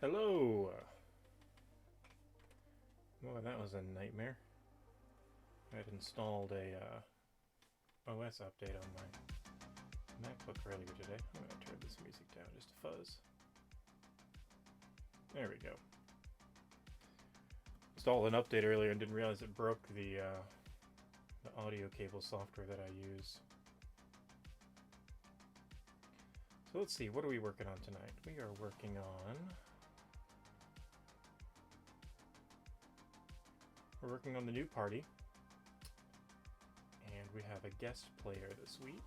Hello! Boy, that was a nightmare. I had installed a OS update on my MacBook earlier today. I'm going to turn this music down just a fuzz. There we go. Installed an update earlier and didn't realize it broke the audio cable software that I use. So let's see, what are we working on tonight? We are working on... We're working on the new party. And we have a guest player this week.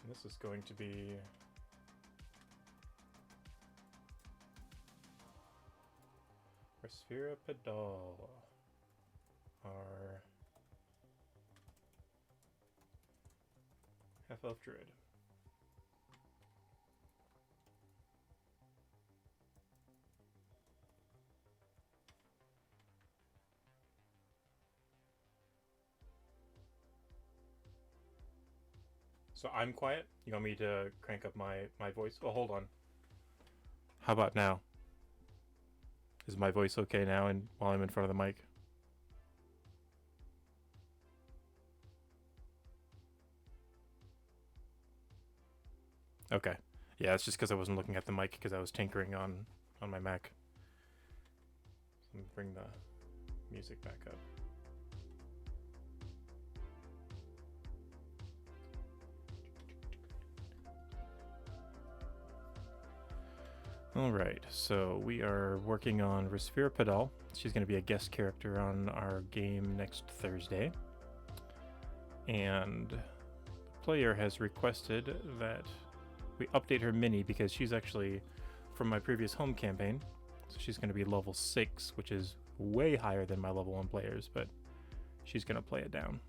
And this is going to be... Resphera Pedal. Our half-elf druid. So I'm quiet? You want me to crank up my voice? Oh, hold on. How about now? Is my voice okay now and while I'm in front of the mic? Okay. Yeah, it's just because I wasn't looking at the mic because I was tinkering on my Mac. So let me bring the music back up. Alright, so we are working on Resphera Pedal. She's going to be a guest character on our game next Thursday. And the player has requested that we update her mini because she's actually from my previous home campaign. So she's going to be level 6, which is way higher than my level 1 players, but she's going to play it down.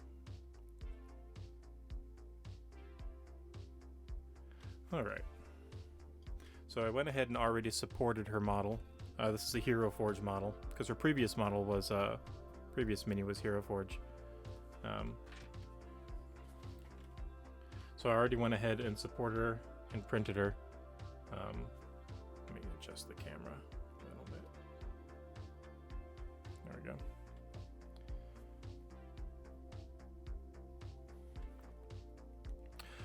Alright. So I went ahead and already supported her model. This is a Hero Forge model because her previous model was previous mini was Hero Forge. So I already went ahead and supported her and printed her. Let me adjust the camera a little bit. There we go.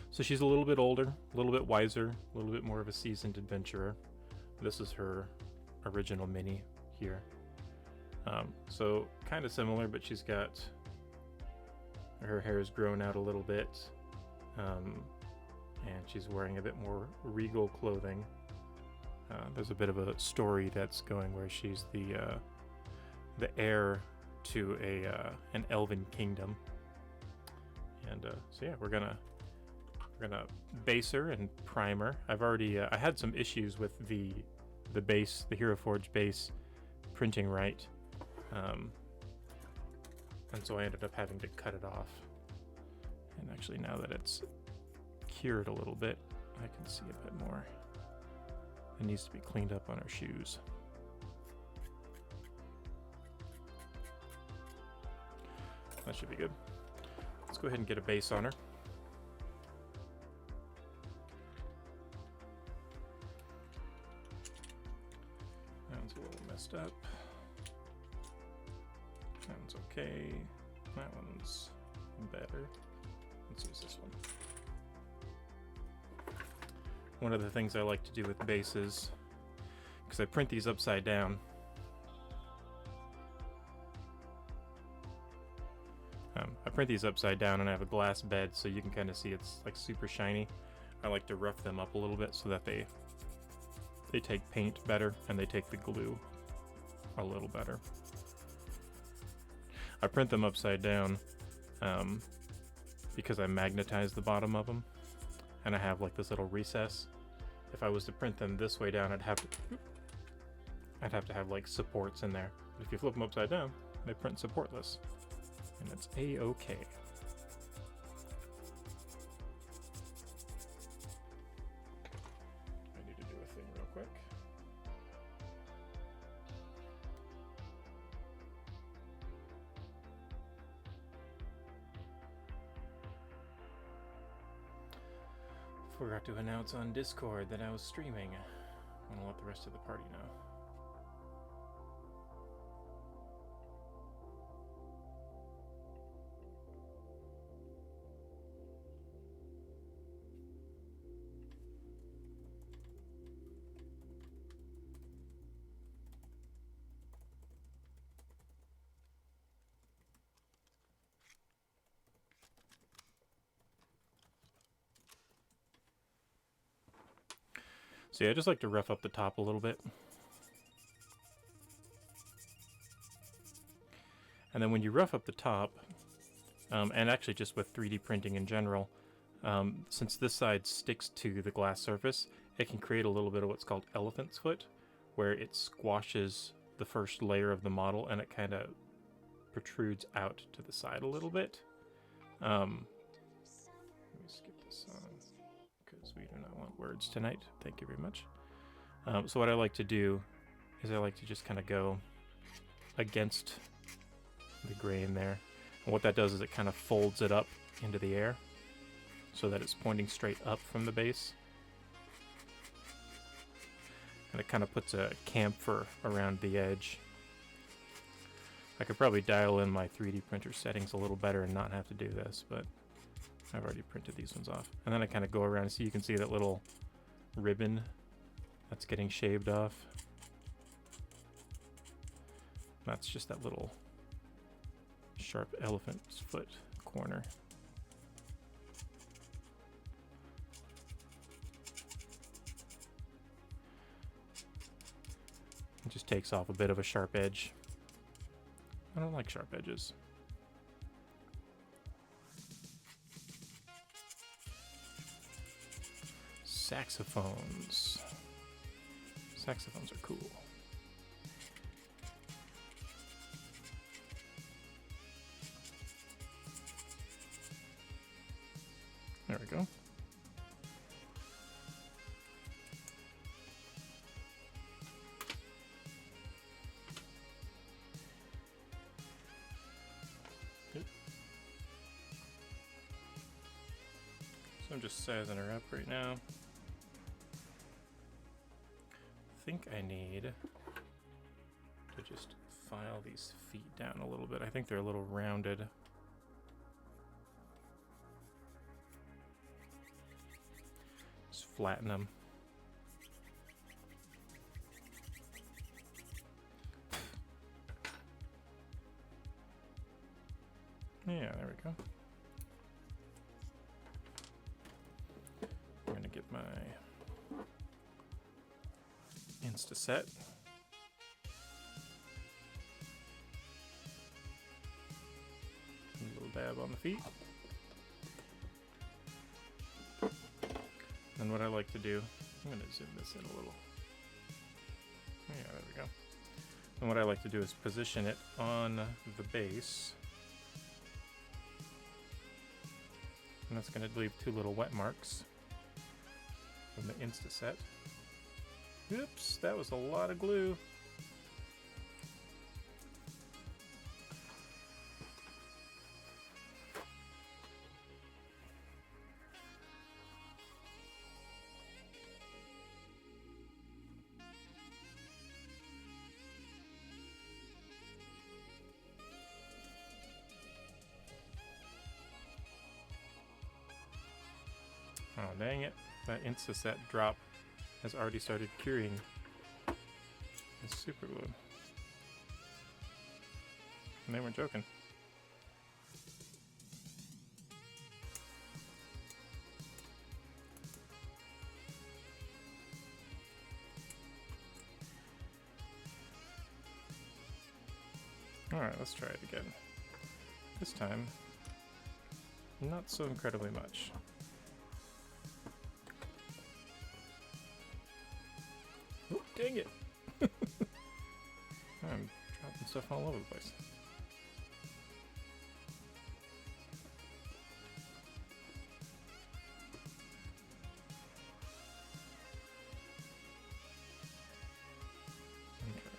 So she's a little bit older, a little bit wiser, a little bit more of a seasoned adventurer. This is her original mini here. So kind of similar, but she's got her hair's grown out a little bit, and she's wearing a bit more regal clothing. There's a bit of a story that's going where she's the heir to an elven kingdom, and so yeah, we're gonna base her and prime her. I've already I had some issues with the base, the Hero Forge base printing right, and so I ended up having to cut it off. And actually, now that it's cured a little bit, I can see a bit more. It needs to be cleaned up on her shoes. That should be good. Let's go ahead and get a base on her. That one's a little messed up. That one's okay. That one's better. Let's use this one. One of the things I like to do with bases, because I print these upside down, and I have a glass bed so you can kind of see it's like super shiny. I like to rough them up a little bit so that they take paint better and they take the glue a little better. I print them upside down because I magnetize the bottom of them, and I have like this little recess. If I was to print them this way down, I'd have to have like supports in there. But if you flip them upside down, they print supportless, and it's a-okay. I need to do a thing real quick. Forgot to announce on Discord that I was streaming. I'm gonna let the rest of the party know. So yeah, I just like to rough up the top a little bit. And then when you rough up the top, and actually just with 3D printing in general, since this side sticks to the glass surface, it can create a little bit of what's called elephant's foot, where it squashes the first layer of the model and it kind of protrudes out to the side a little bit. Let me skip this on, because we do not want words tonight. Thank you very much. So what I like to do is I like to just kind of go against the grain there. And what that does is it kind of folds it up into the air so that it's pointing straight up from the base. And it kind of puts a chamfer around the edge. I could probably dial in my 3D printer settings a little better and not have to do this, but I've already printed these ones off. And then I kind of go around and see, you can see that little ribbon that's getting shaved off. That's just that little sharp elephant's foot corner. It just takes off a bit of a sharp edge. I don't like sharp edges. Saxophones. Saxophones are cool. There we go. Good. So I'm just sizing her up right now. I think I need to just file these feet down a little bit. I think they're a little rounded. Just flatten them. Yeah, there we go. I'm gonna get my Insta-set. A little dab on the feet. And what I like to do, I'm going to zoom this in a little. Yeah, there we go. And what I like to do is position it on the base. And that's going to leave two little wet marks from the Insta-set. Oops, that was a lot of glue. Oh, dang it. That Insta-set drop has already started curing the super glue. And they weren't joking. Alright, let's try it again. This time, not so incredibly much. Oh, dang it! I'm dropping stuff all over the place. Okay.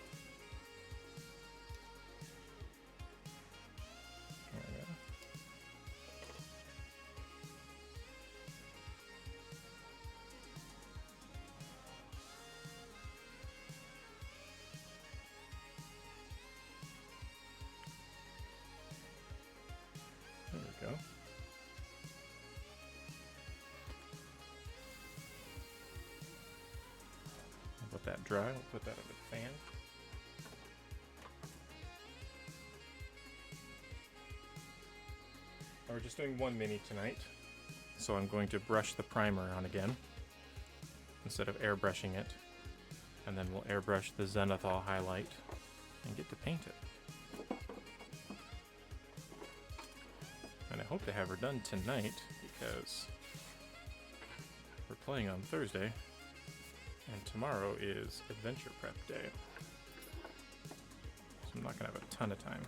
There we go. dry. I'll put that under the fan. We're just doing one mini tonight, so I'm going to brush the primer on again instead of airbrushing it, and then we'll airbrush the zenithal highlight and get to paint it. And I hope to have her done tonight because we're playing on Thursday and tomorrow is adventure prep day, so I'm not gonna have a ton of time.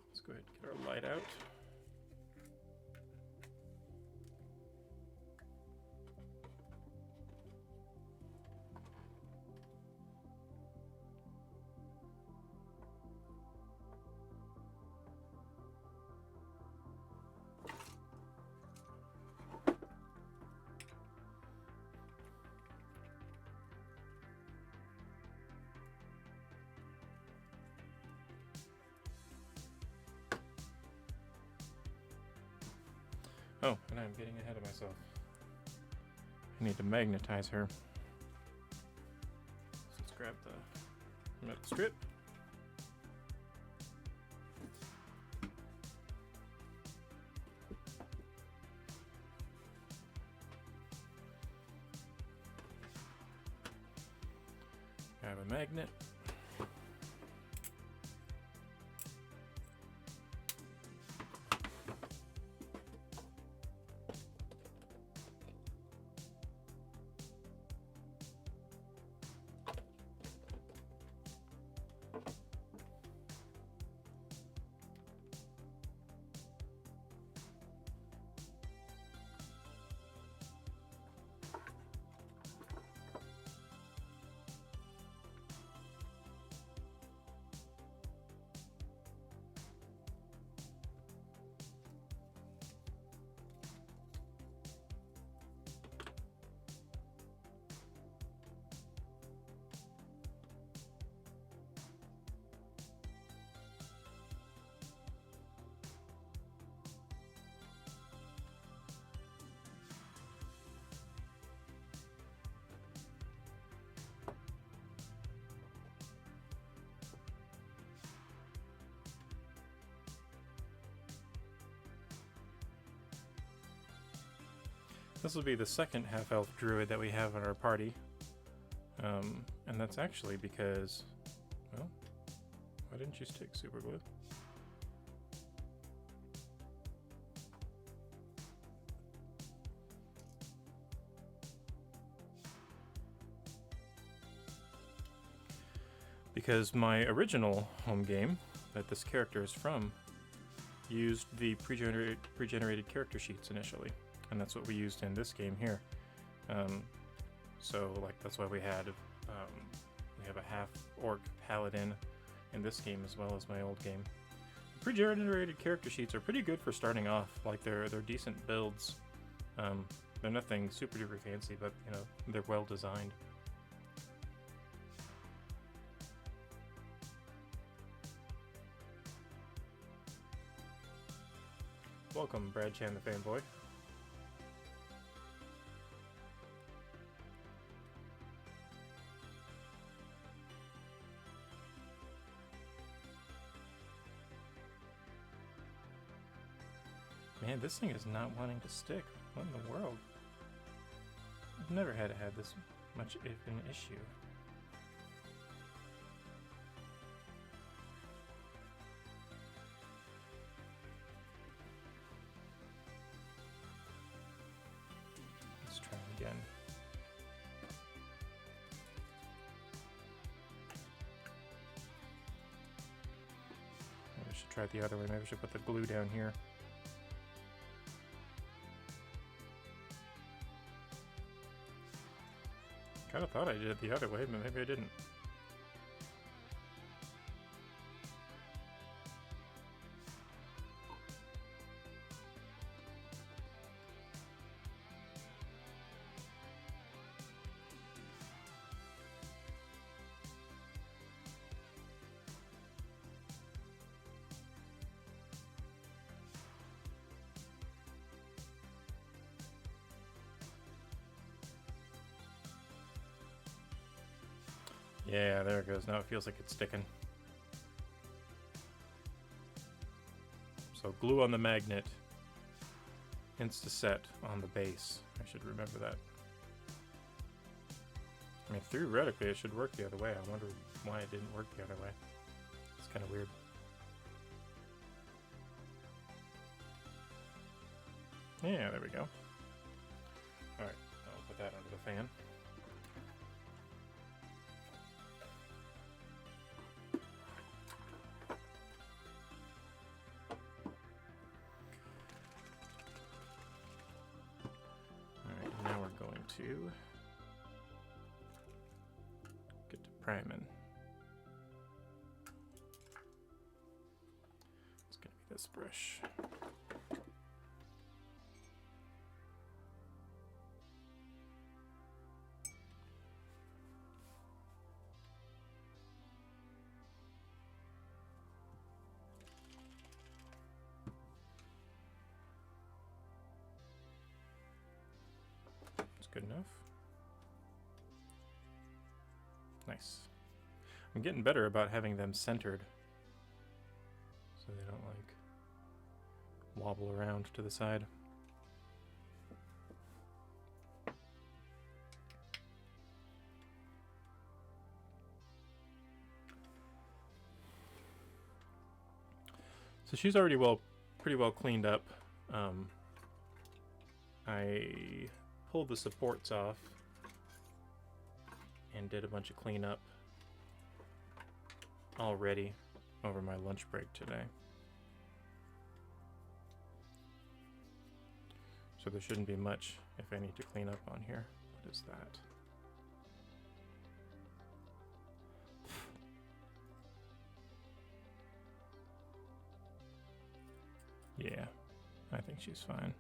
Let's go ahead and get our light out. Oh, and I'm getting ahead of myself. I need to magnetize her. So let's grab the metal strip. Grab a magnet. This will be the second half-elf druid that we have in our party. And that's actually because, well, why didn't you stick super glue? Because my original home game that this character is from used the pre-generated character sheets initially. And that's what we used in this game here. So like that's why we have a half-orc paladin in this game as well as my old game. Pre-generated character sheets are pretty good for starting off. Like they're decent builds. They're nothing super duper fancy, but you know they're well designed. Welcome, Brad Chan the fanboy. Man, this thing is not wanting to stick. What in the world? I've never had to have this much of an issue. Let's try it again. Maybe I should try it the other way. Maybe I should put the glue down here. Kind of thought I did it the other way, but maybe I didn't. Yeah, there it goes. Now it feels like it's sticking. So glue on the magnet, insta-set on the base. I should remember that. I mean, theoretically it should work the other way. I wonder why it didn't work the other way. It's kind of weird. Yeah, there we go. Alright, I'll put that under the fan. Alright, now we're going to get to priming. It's going to be this brush. Good enough. Nice. I'm getting better about having them centered so they don't like wobble around to the side. So she's already pretty well cleaned up. I pulled the supports off and did a bunch of cleanup already over my lunch break today. So there shouldn't be much, if any, to clean up on here. What is that? Yeah, I think she's fine.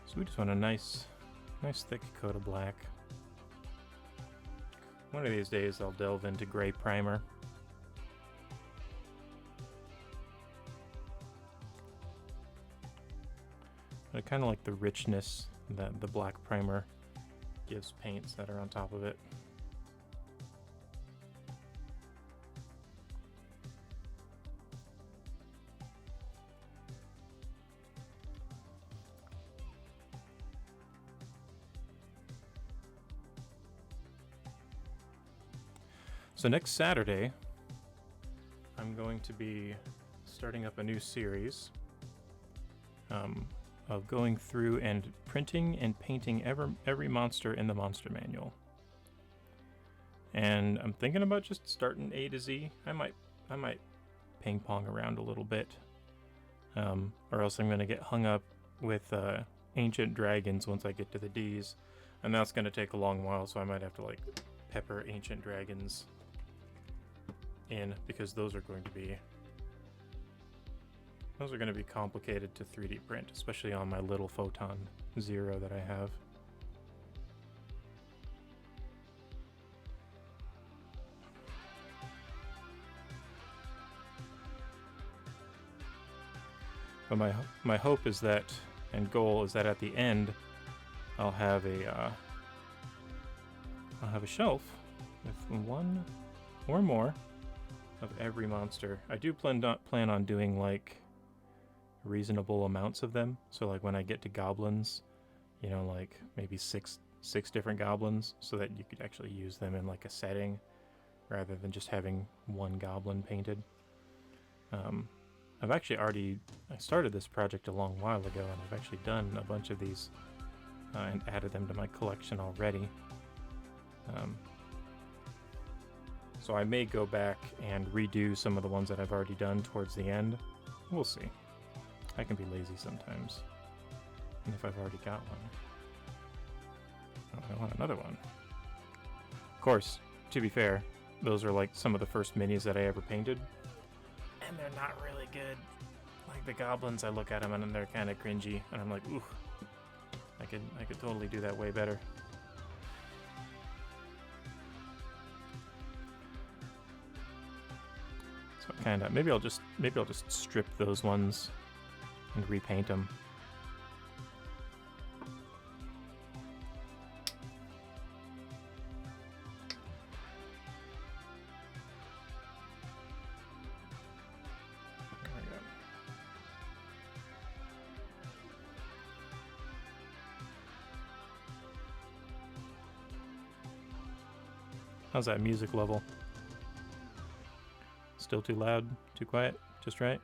So we just want a nice thick coat of black. One of these days I'll delve into gray primer. I kind of like the richness that the black primer gives paints that are on top of it. So next Saturday, I'm going to be starting up a new series of going through and printing and painting every monster in the monster manual. And I'm thinking about just starting A to Z. I might ping pong around a little bit, or else I'm going to get hung up with ancient dragons once I get to the D's, and that's going to take a long while. So I might have to like pepper ancient dragons in, because those are going to be complicated to 3D print, especially on my little Photon Zero that I have. But my hope is that, and goal is that at the end I'll have a shelf with one or more of every monster. I do plan on doing like reasonable amounts of them. So like when I get to goblins, you know, like maybe six different goblins, so that you could actually use them in like a setting rather than just having one goblin painted. I've actually I started this project a long while ago, and I've actually done a bunch of these and added them to my collection already. So I may go back and redo some of the ones that I've already done towards the end. We'll see. I can be lazy sometimes. And if I've already got one, I want another one. Of course, to be fair, those are like some of the first minis that I ever painted. And they're not really good. Like the goblins, I look at them and they're kind of cringy. And I'm like, ooh, I could totally do that way better. So kind of maybe I'll just strip those ones and repaint them. How's that music level? Still too loud? Too quiet? Just right?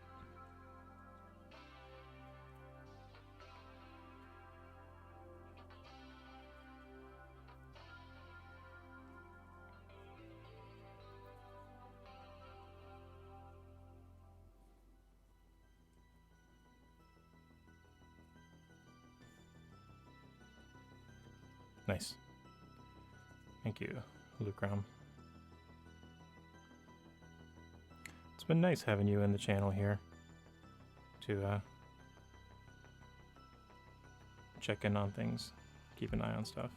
Nice. Thank you, Lucrom. It's been nice having you in the channel here to check in on things, keep an eye on stuff.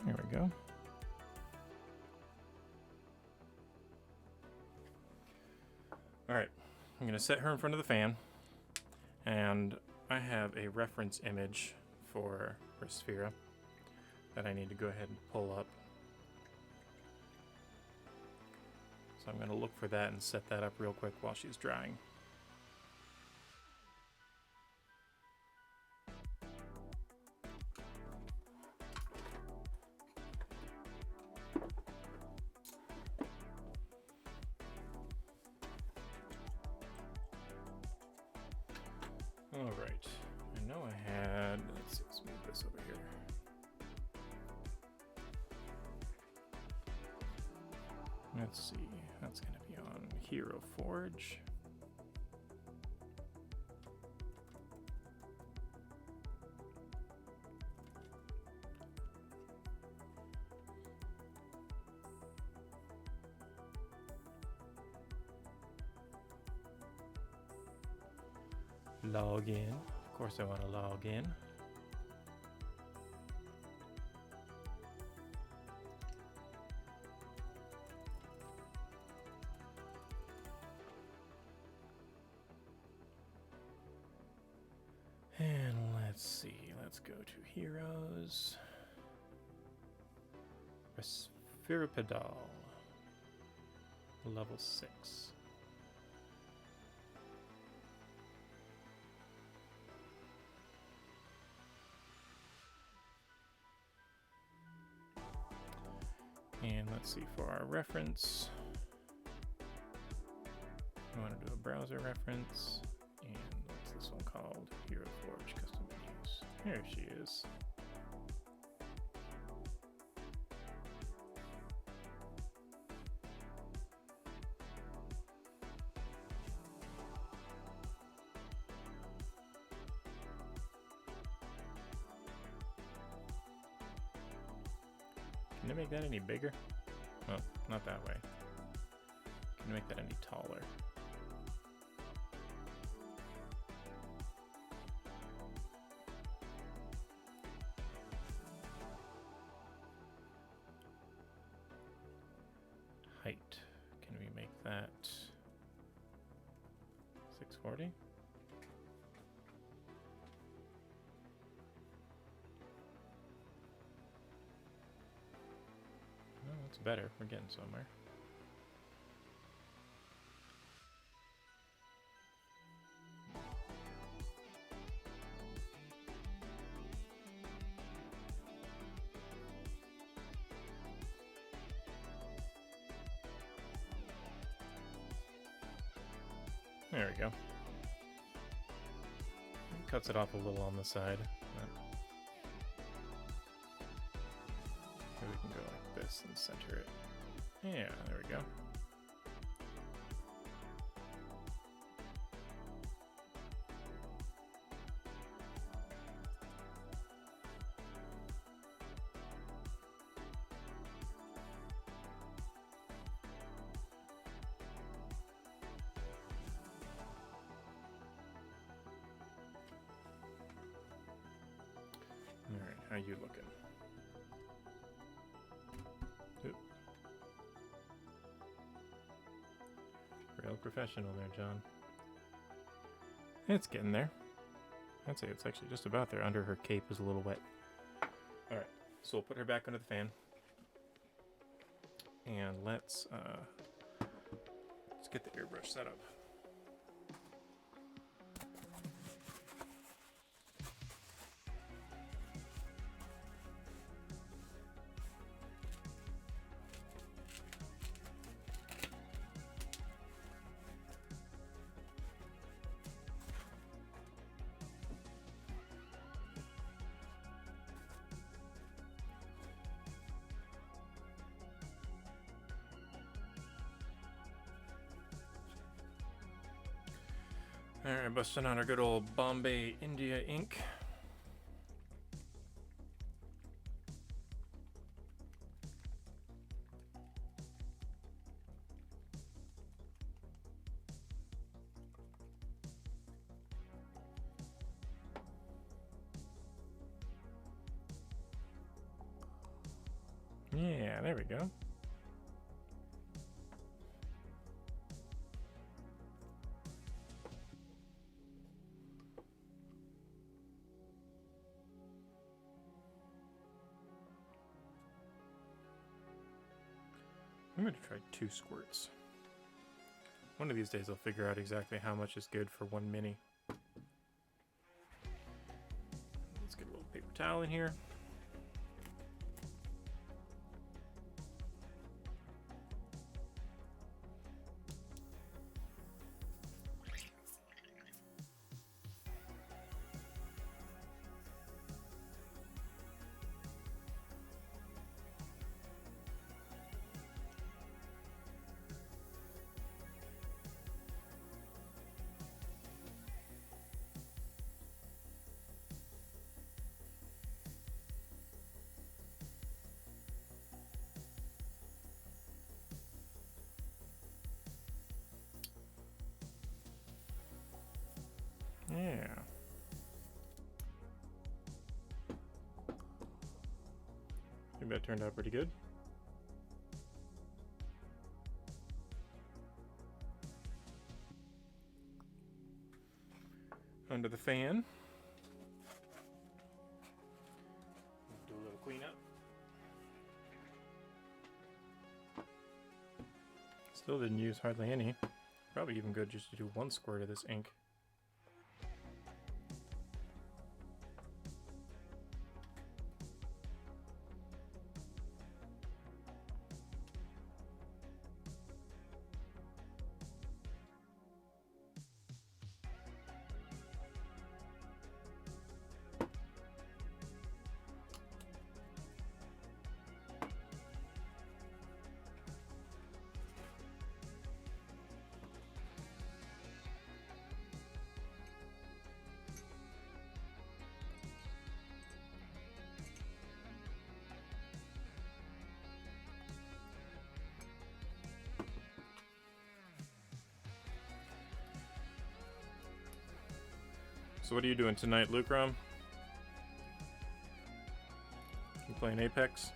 There we go. All right, I'm gonna set her in front of the fan, and I have a reference image for her Sphera that I need to go ahead and pull up. So I'm gonna look for that and set that up real quick while she's drying. All right, I know I had, let's see, let's move this over here. Let's see, that's gonna be on Hero Forge. Log in. Of course I want to log in. And let's see. Let's go to Heroes. Resphirapedal. Level 6. And let's see, for our reference, we want to do a browser reference, and what's this one called? Hero Forge Custom Menus. There she is. Can I make that any bigger? Well, not that way. Can I make that any taller? Height. Can we make that 640? That's better. We're getting somewhere. There we go. Cuts it off a little on the side. Maybe we can go like this and center it. Yeah, there we go. you looking? Oop. Real professional there, John. It's getting there. I'd say it's actually just about there. Under her cape is a little wet. Alright, so we'll put her back under the fan. And let's get the airbrush set up. Alright, busting on our good old Bombay India ink. Yeah, there we go. I'm going to try 2 squirts. One of these days I'll figure out exactly how much is good for 1 mini. Let's get a little paper towel in here. Yeah. I think that turned out pretty good. Under the fan. Do a little cleanup. Still didn't use hardly any. Probably even good just to do 1 squirt of this ink. So what are you doing tonight, Lucrom? You playing Apex?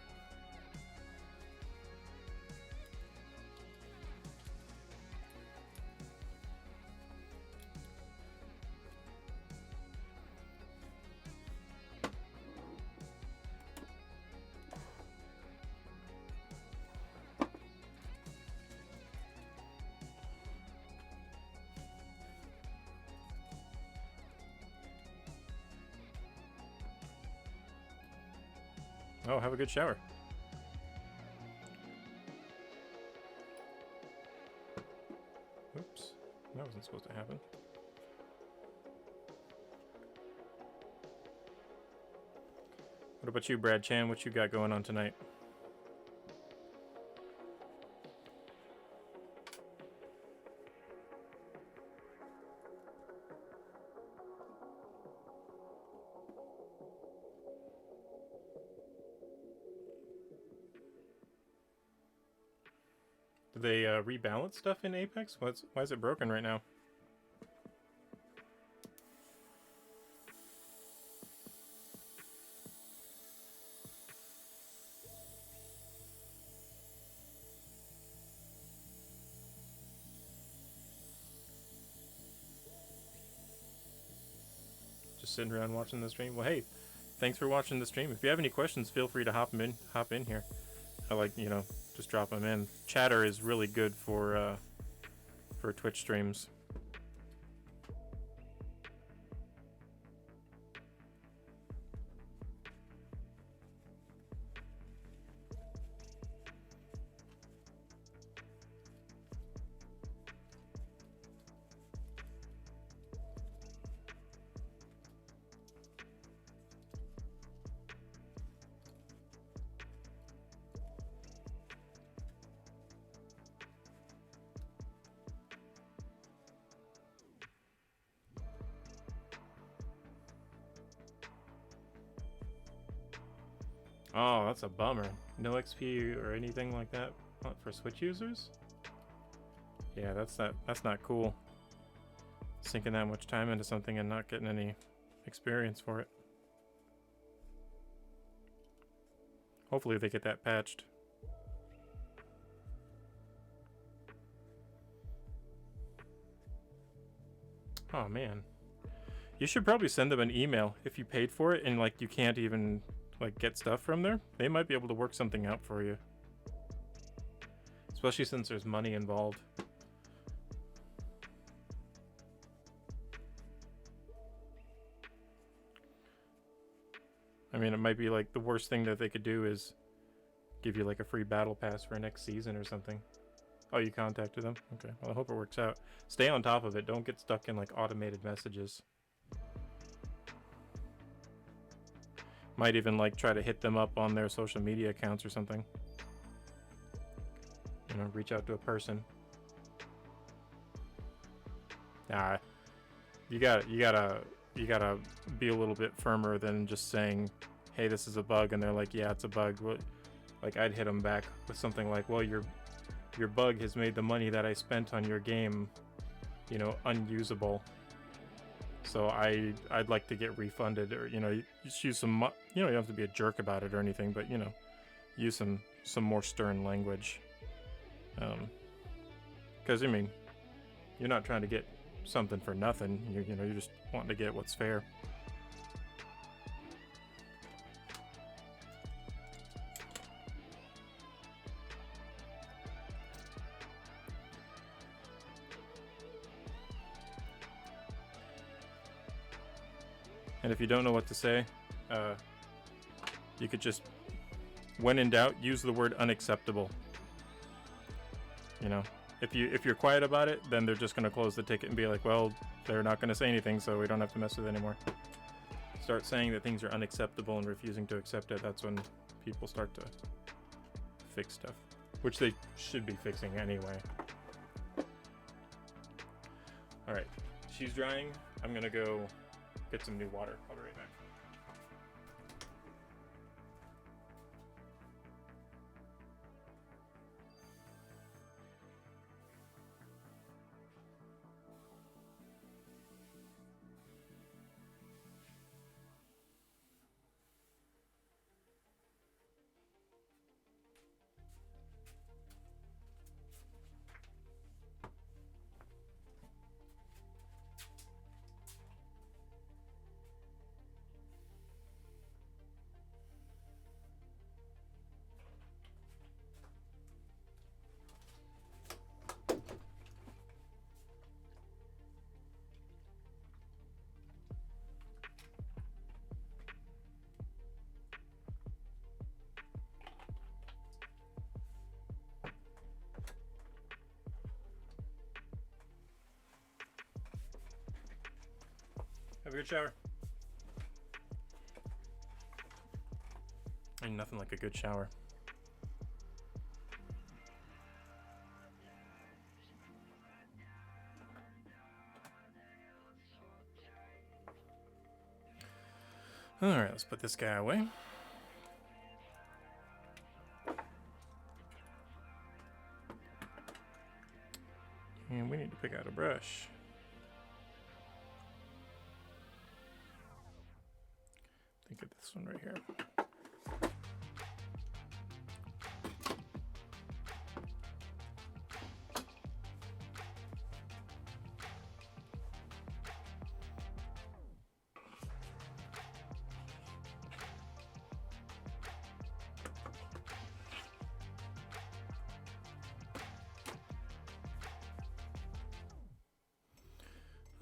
Oh, have a good shower. Oops, that wasn't supposed to happen. What about you, Brad Chan? What you got going on tonight? Do they rebalance stuff in Apex? Why is it broken right now? just sitting around watching the stream. Well, hey, thanks for watching the stream. If you have any questions, feel free to hop in here. I like, just drop them in. Chatter is really good for Twitch streams. Oh, that's a bummer. No XP or anything like that for Switch users? Yeah, that's not cool. Sinking that much time into something and not getting any experience for it. Hopefully they get that patched. Oh man. You should probably send them an email if you paid for it and like you can't even like get stuff from there. They might be able to work something out for you. Especially since there's money involved. I mean, it might be like the worst thing that they could do is give you like a free battle pass for next season or something. Oh, you contacted them? Okay, well I hope it works out. Stay on top of it. Don't get stuck in like automated messages. Might even like try to hit them up on their social media accounts or something. Reach out to a person. Nah, you gotta be a little bit firmer than just saying, hey, this is a bug, and they're like, yeah, it's a bug. Like I'd hit them back with something like, well, your bug has made the money that I spent on your game, unusable. So I'd like to get refunded, or just use some, you don't have to be a jerk about it or anything, but use some more stern language. Because I mean, you're not trying to get something for nothing. You're just wanting to get what's fair. And if you don't know what to say, you could just, when in doubt, use the word unacceptable. If you're quiet about it, then they're just going to close the ticket and be like, well, they're not going to say anything, so we don't have to mess with it anymore. Start saying that things are unacceptable and refusing to accept it. That's when people start to fix stuff, which they should be fixing anyway. All right, she's drying. I'm going to go get some new water. I'll be right back. Have a good shower. Ain't nothing like a good shower. Alright, let's put this guy away. And we need to pick out a brush. Think of this one right here.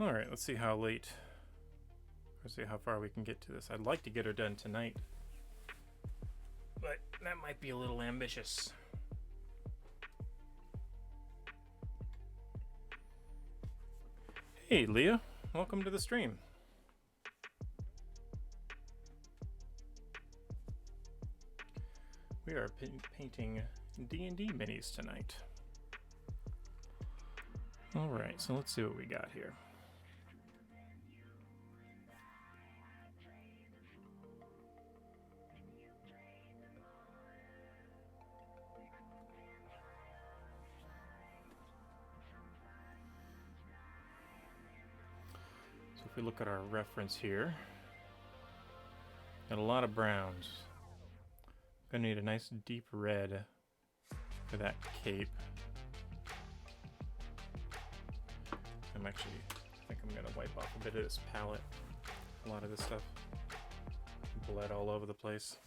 Alright, let's see how late, let's see how far we can get to this. I'd like to get her done tonight, but that might be a little ambitious. Hey Leah, welcome to the stream. We are painting D&D minis tonight. Alright, so let's see what we got here. So if we look at our reference here, got a lot of browns. Gonna need a nice deep red for that cape. I think I'm gonna wipe off a bit of this palette. A lot of this stuff bled all over the place.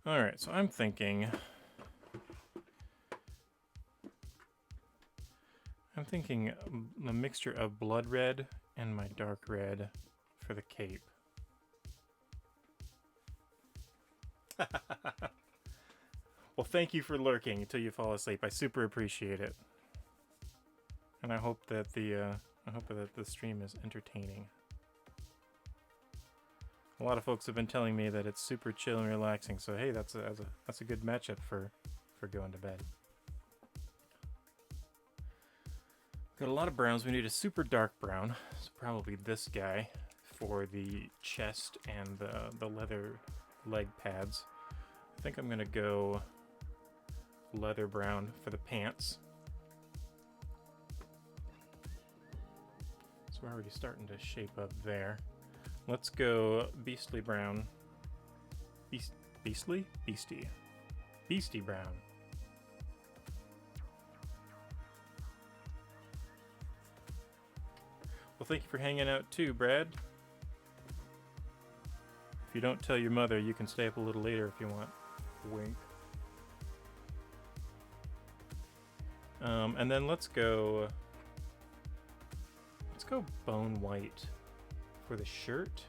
Alright, so I'm thinking a mixture of blood red and my dark red for the cape. Well, thank you for lurking until you fall asleep. I super appreciate it. And I hope that the stream is entertaining. A lot of folks have been telling me that it's super chill and relaxing, so hey, that's a good matchup for going to bed. Got a lot of browns. We need a super dark brown, so probably this guy for the chest and the leather leg pads. I think I'm gonna go leather brown for the pants. So we're already starting to shape up there. Let's go beastly brown. Beastly? Beastie. Beastie brown. Well, thank you for hanging out too, Brad. If you don't tell your mother, you can stay up a little later if you want. Wink. And then let's go bone white for the shirt,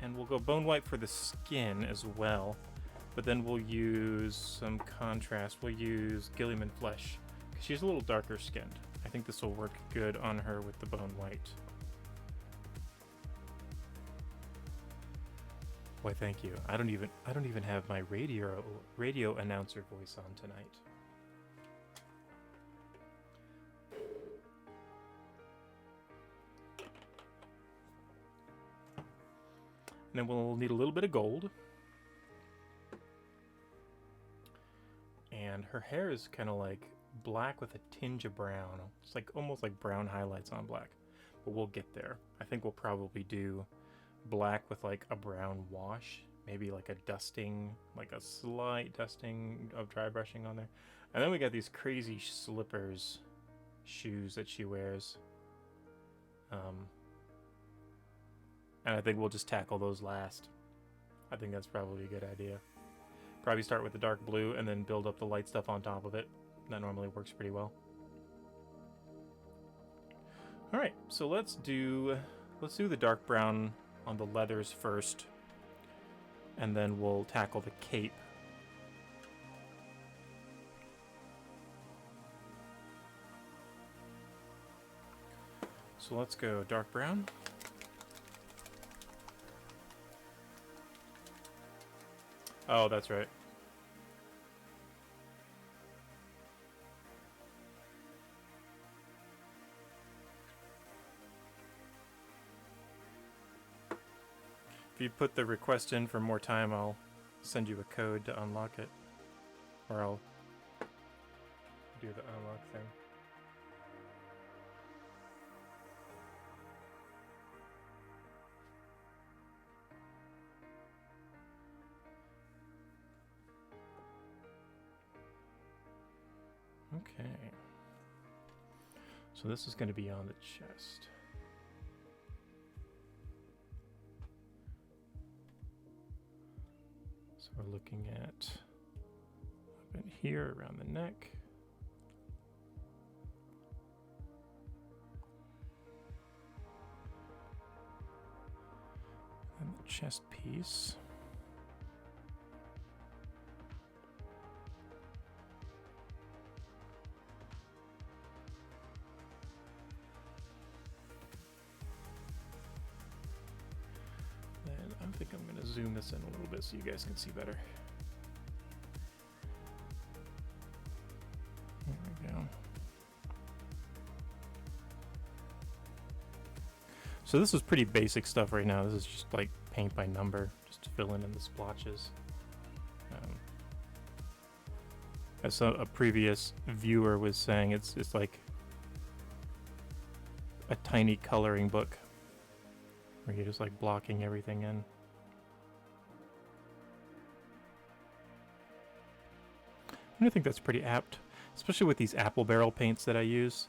and we'll go bone white for the skin as well, but then we'll use some contrast. We'll use Gilliman flesh because she's a little darker skinned. I think this will work good on her with the bone white. Why, thank you. I don't even have my radio announcer voice on tonight. And then we'll need a little bit of gold. And her hair is kind of like black with a tinge of brown. It's like almost like brown highlights on black. But we'll get there. I think we'll probably do black with like a brown wash. Maybe like a dusting, like a slight dusting of dry brushing on there. And then we got these crazy slippers, shoes that she wears. And I think we'll just tackle those last. I think that's probably a good idea. Probably start with the dark blue and then build up the light stuff on top of it. That normally works pretty well. Alright, so let's do the dark brown on the leathers first. And then we'll tackle the cape. So let's go dark brown. Oh, that's right. If you put the request in for more time, I'll send you a code to unlock it. Or I'll do the unlock thing. Okay. So this is going to be on the chest. So we're looking at up in here around the neck. And the chest piece. And I think I'm going to zoom this in a little bit so you guys can see better. There we go. So this is pretty basic stuff right now. This is just like paint by number, just to fill in the splotches. As a previous viewer was saying, it's like a tiny coloring book where you're just like blocking everything in. And I think that's pretty apt, especially with these apple barrel paints that I use.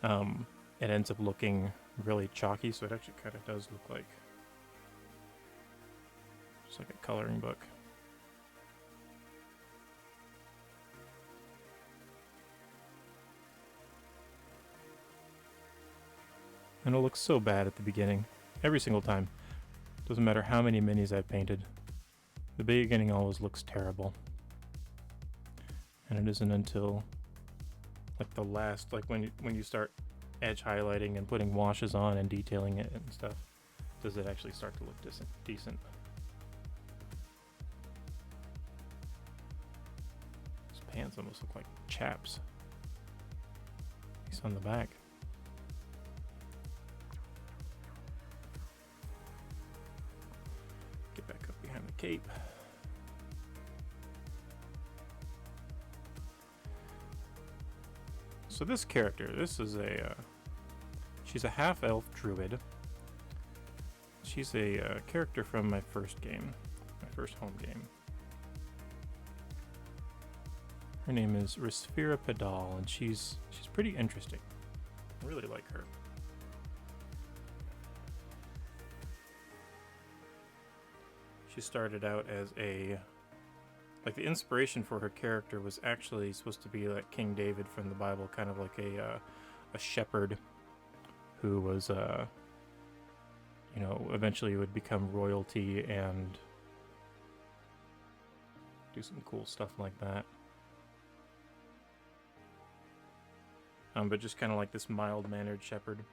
It ends up looking really chalky, so it actually kind of does look like just like a coloring book. And it looks so bad at the beginning, every single time. Doesn't matter how many minis I've painted. The beginning always looks terrible. And it isn't until like the last, like when you start edge highlighting and putting washes on and detailing it and stuff, does it actually start to look decent. These pants almost look like chaps. At least on the back. Get back up behind the cape. So this character, this is she's a half-elf druid. She's a character from my first game, my first home game. Her name is Resphira Pedal, and she's pretty interesting. I really like her. She started out as like the inspiration for her character was actually supposed to be like King David from the Bible, kind of like a shepherd who was you know, eventually would become royalty and do some cool stuff like that. But just kind of like this mild-mannered shepherd.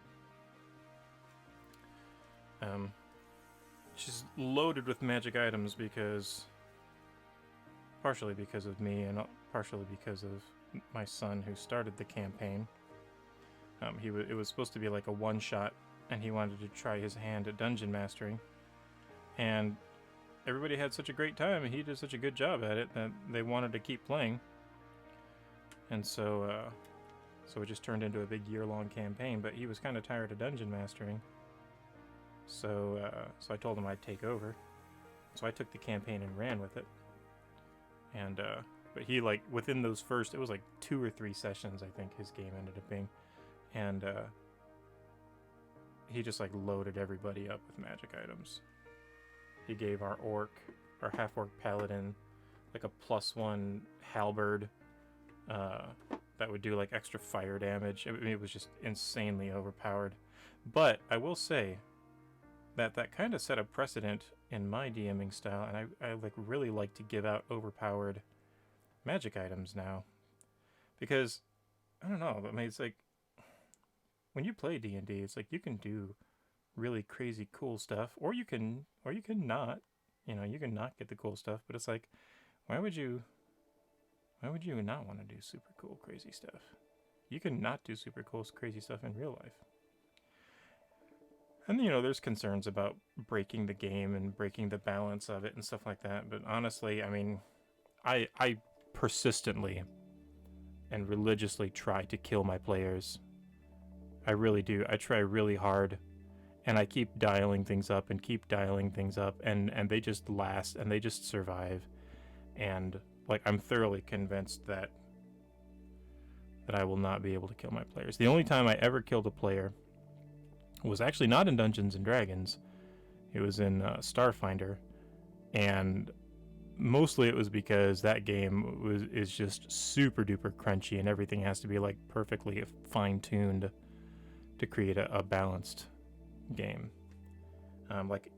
She's loaded with magic items because partially because of me and partially because of my son who started the campaign. It was supposed to be like a one-shot, and he wanted to try his hand at dungeon mastering. And everybody had such a great time, and he did such a good job at it that they wanted to keep playing. And so it just turned into a big year-long campaign, but he was kind of tired of dungeon mastering. So I told him I'd take over. So I took the campaign and ran with it. And but he, like, within those first, it was like 2 or 3 sessions, I think his game ended up being, and he just like loaded everybody up with magic items. He gave our half-orc paladin like a +1 halberd that would do like extra fire damage. I mean, it was just insanely overpowered. But I will say that kind of set a precedent in my DMing style, and I like really like to give out overpowered magic items now, because I don't know, I mean, it's like when you play D&D, it's like you can do really crazy cool stuff, or you can not, you know, you can not get the cool stuff, but it's like, why would you not want to do super cool crazy stuff? You can not do super cool crazy stuff in real life. And, you know, there's concerns about breaking the game and breaking the balance of it and stuff like that. But honestly, I mean, I persistently and religiously try to kill my players. I really do. I try really hard. And I keep dialing things up and keep dialing things up. And they just last and they just survive. And, like, I'm thoroughly convinced that but I will not be able to kill my players. The only time I ever killed a player was actually not in Dungeons and Dragons. It was in Starfinder, and mostly it was because that game is just super duper crunchy, and everything has to be like perfectly fine-tuned to create a balanced game. Like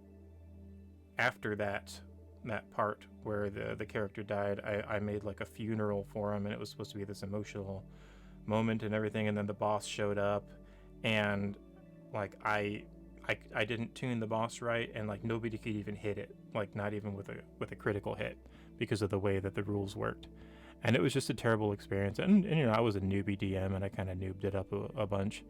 after that part where the character died, I made like a funeral for him, and it was supposed to be this emotional moment and everything, and then the boss showed up, and like I didn't tune the boss right, and like nobody could even hit it, like not even with a critical hit, because of the way that the rules worked. And it was just a terrible experience. And you know, I was a newbie DM, and I kind of noobed it up a bunch.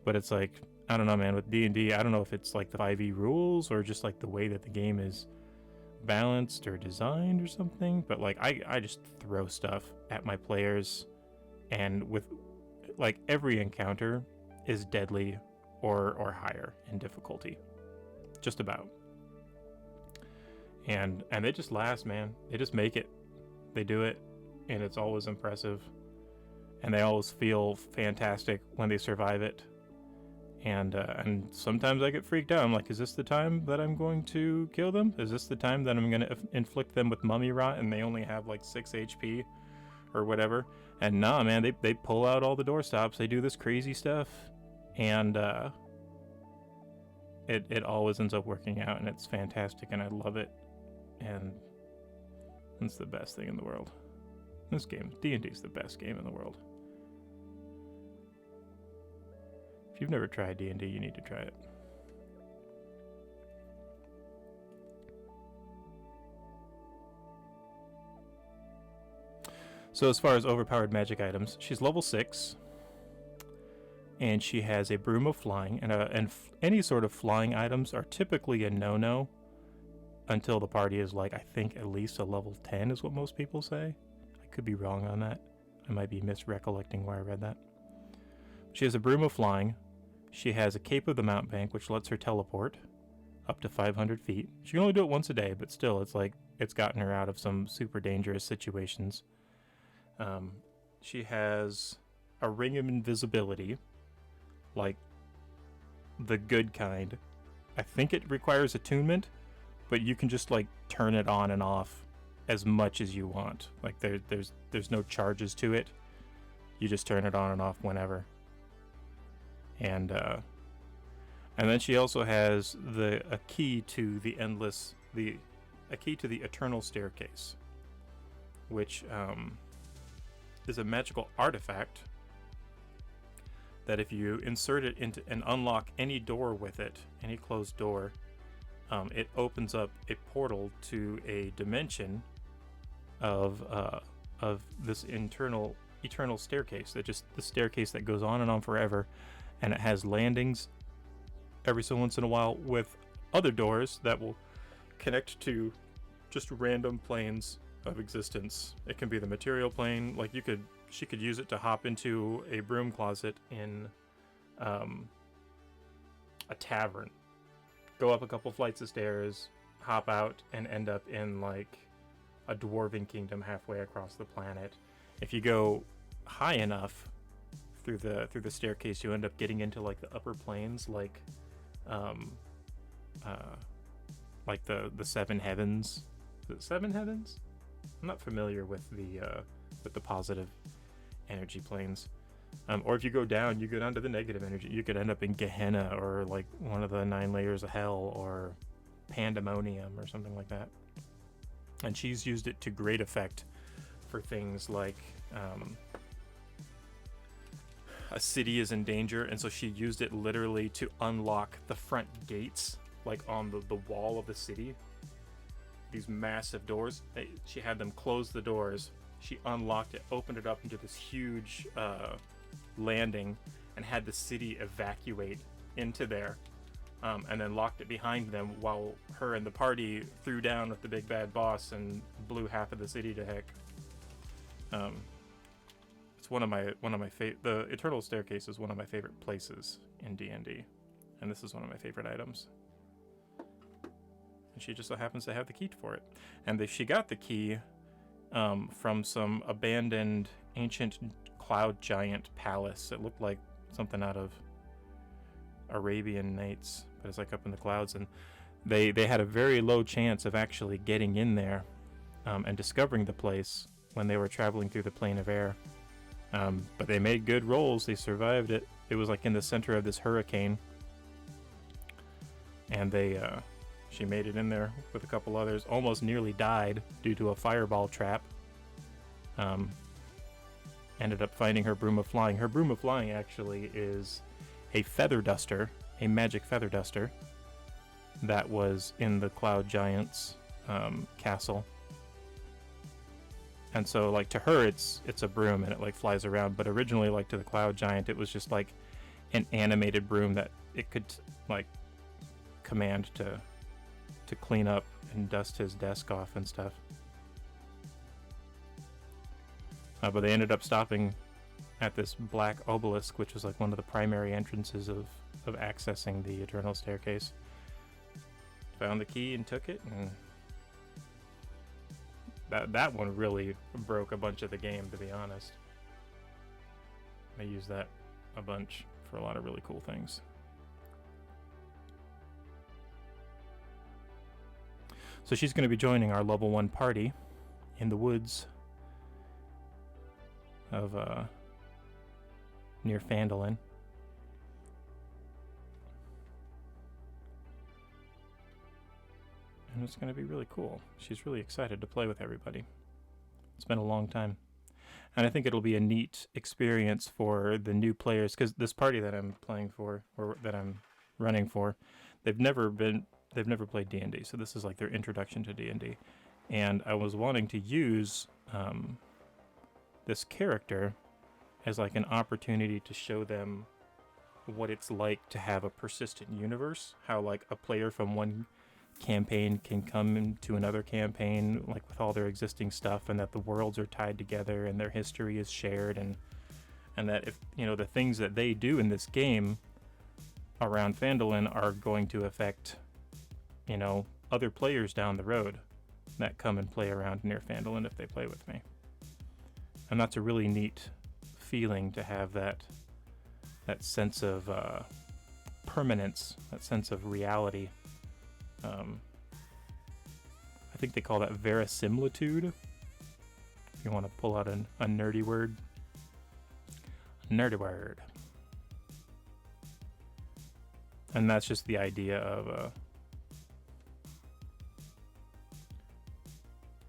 But it's like, I don't know, man, with D&D, I don't know if it's like the 5e rules or just like the way that the game is balanced or designed or something, but like I just throw stuff at my players, and with like every encounter is deadly or higher in difficulty, just about. And they just last, man. They just make it. They do it, and it's always impressive, and they always feel fantastic when they survive it. And sometimes I get freaked out. I'm like, is this the time that I'm going to kill them? Is this the time that I'm going to inflict them with mummy rot, and they only have like 6 HP or whatever? And nah, man, they pull out all the doorstops. They do this crazy stuff, and it always ends up working out, and it's fantastic, and I love it, and it's the best thing in the world. This game, D&D, is the best game in the world. If you've never tried D&D, you need to try it. So as far as overpowered magic items, she's level 6, and she has a broom of flying, and any sort of flying items are typically a no-no until the party is like, I think at least a level 10 is what most people say. I could be wrong on that. I might be misrecollecting where I read that. She has a broom of flying. She has a Cape of the Mountebank, which lets her teleport up to 500 feet. She can only do it once a day, but still, it's like it's gotten her out of some super dangerous situations. She has a ring of invisibility, like the good kind. I think it requires attunement, but you can just like turn it on and off as much as you want. Like there's no charges to it. You just turn it on and off whenever. And then she also has a key to the eternal staircase, which is a magical artifact that if you insert it into and unlock any door with it, any closed door, it opens up a portal to a dimension of this eternal staircase, the staircase that goes on and on forever. And it has landings every so once in a while with other doors that will connect to just random planes of existence. It can be the material plane, like she could use it to hop into a broom closet in a tavern, go up a couple flights of stairs, hop out, and end up in like a dwarven kingdom halfway across the planet. If you go high enough through the staircase, you end up getting into like the upper planes, like the seven heavens. Is it seven heavens? I'm not familiar with the positive energy planes. Or if you go down, you go down to the negative energy. You could end up in Gehenna, or like one of the 9 layers of hell, or Pandemonium, or something like that. And she's used it to great effect for things like a city is in danger, and so she used it literally to unlock the front gates, like on the wall of the city. These massive doors. She had them close the doors. She unlocked it, opened it up into this huge landing, and had the city evacuate into there, and then locked it behind them while her and the party threw down with the big bad boss and blew half of the city to heck. It's one of my favorite. The Eternal Staircase is one of my favorite places in D&D, and this is one of my favorite items. And she just so happens to have the key for it. And she got the key from some abandoned ancient cloud giant palace. It looked like something out of Arabian Nights, but it's like up in the clouds, and they had a very low chance of actually getting in there and discovering the place when they were traveling through the plane of air. But they made good rolls. They survived it. It was like in the center of this hurricane, and she made it in there with a couple others. Almost nearly died due to a fireball trap. Ended up finding her broom of flying. Her broom of flying actually is a feather duster, a magic feather duster that was in the Cloud Giant's castle. And so, like, to her, it's a broom and it like flies around. But originally, like, to the Cloud Giant, it was just like an animated broom that it could like command to clean up and dust his desk off and stuff. But they ended up stopping at this black obelisk, which was like one of the primary entrances of accessing the Eternal Staircase. Found the key and took it, and that one really broke a bunch of the game, to be honest. I used that a bunch for a lot of really cool things. So she's going to be joining our level 1 party in the woods of near Phandalin. And it's going to be really cool. She's really excited to play with everybody. It's been a long time. And I think it'll be a neat experience for the new players, because this party that I'm playing for, or that I'm running for, they've never played D&D, so this is like their introduction to D&D. And I was wanting to use this character as like an opportunity to show them what it's like to have a persistent universe, how like a player from one campaign can come into another campaign like with all their existing stuff, and that the worlds are tied together and their history is shared, and that if the things that they do in this game around Phandalin are going to affect other players down the road that come and play around near Phandalin if they play with me. And that's a really neat feeling to have that sense of permanence, that sense of reality. I think they call that verisimilitude. If you want to pull out a nerdy word. Nerdy word. And that's just the idea of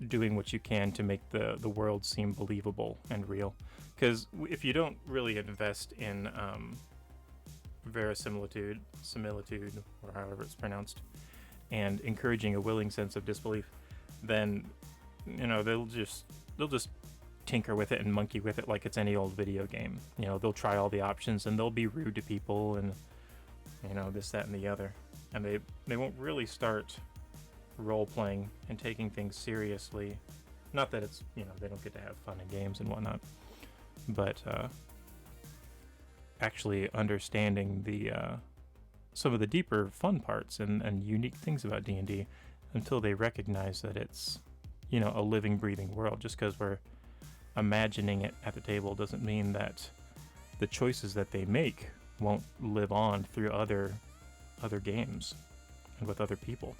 doing what you can to make the world seem believable and real. Because if you don't really invest in verisimilitude, or however it's pronounced, and encouraging a willing sense of disbelief, then they'll just tinker with it and monkey with it like it's any old video game. They'll try all the options and they'll be rude to people and this, that, and the other, and they won't really start role-playing and taking things seriously. Not that it's they don't get to have fun in games and whatnot, but actually understanding the some of the deeper fun parts and unique things about D&D until they recognize that it's a living, breathing world. Just because we're imagining it at the table doesn't mean that the choices that they make won't live on through other games and with other people.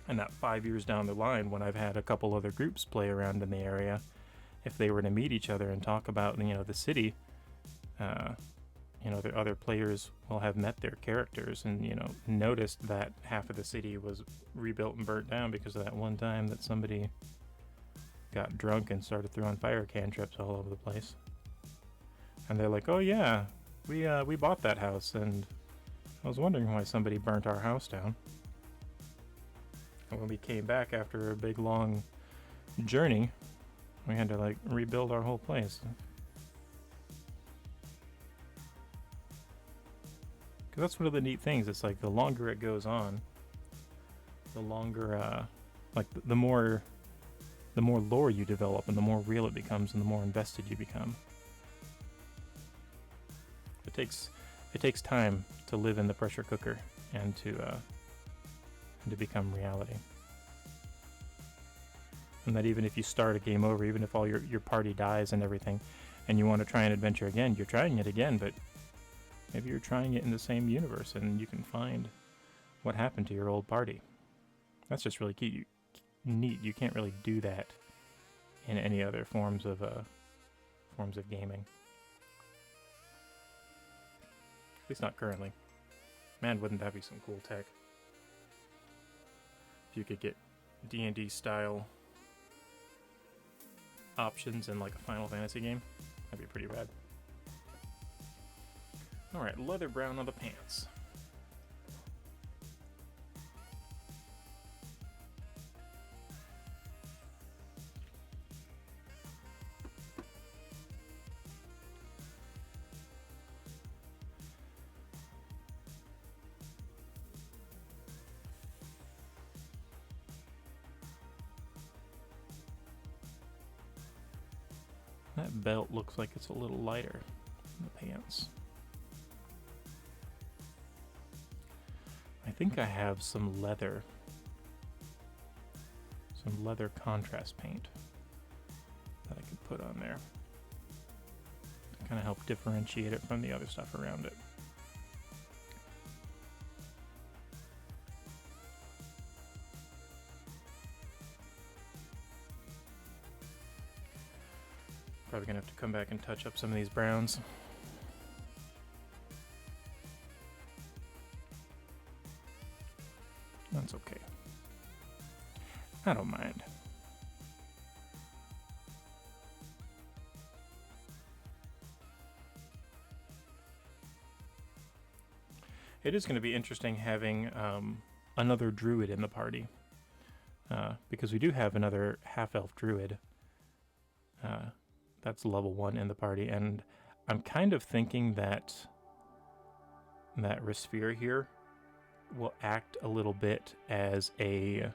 And that 5 years down the line, when I've had a couple other groups play around in the area, if they were to meet each other and talk about the city, the other players will have met their characters and noticed that half of the city was rebuilt and burnt down because of that one time that somebody got drunk and started throwing fire cantrips all over the place. And they're like, "Oh yeah, we bought that house, and I was wondering why somebody burnt our house down." And when we came back after a big long journey, we had to rebuild our whole place. Because that's one of the neat things. It's like the longer it goes on, the longer, the more lore you develop, and the more real it becomes, and the more invested you become. It takes time to live in the pressure cooker and to become reality. And that even if you start a game over, even if all your party dies and everything, and you want to try an adventure again, you're trying it again, but maybe you're trying it in the same universe and you can find what happened to your old party. That's just really neat. You can't really do that in any other forms of gaming. At least not currently. Man, wouldn't that be some cool tech? If you could get D&D style options in like a Final Fantasy game, that'd be pretty rad. Alright, leather brown on the pants. That belt looks like it's a little lighter than the pants. I think I have some leather contrast paint that I could put on there to kind of help differentiate it from the other stuff around it. Probably gonna have to come back and touch up some of these browns. That's okay. I don't mind. It is going to be interesting having another druid in the party, because we do have another half-elf druid. That's level 1 in the party, and I'm kind of thinking that Resphere here will act a little bit as a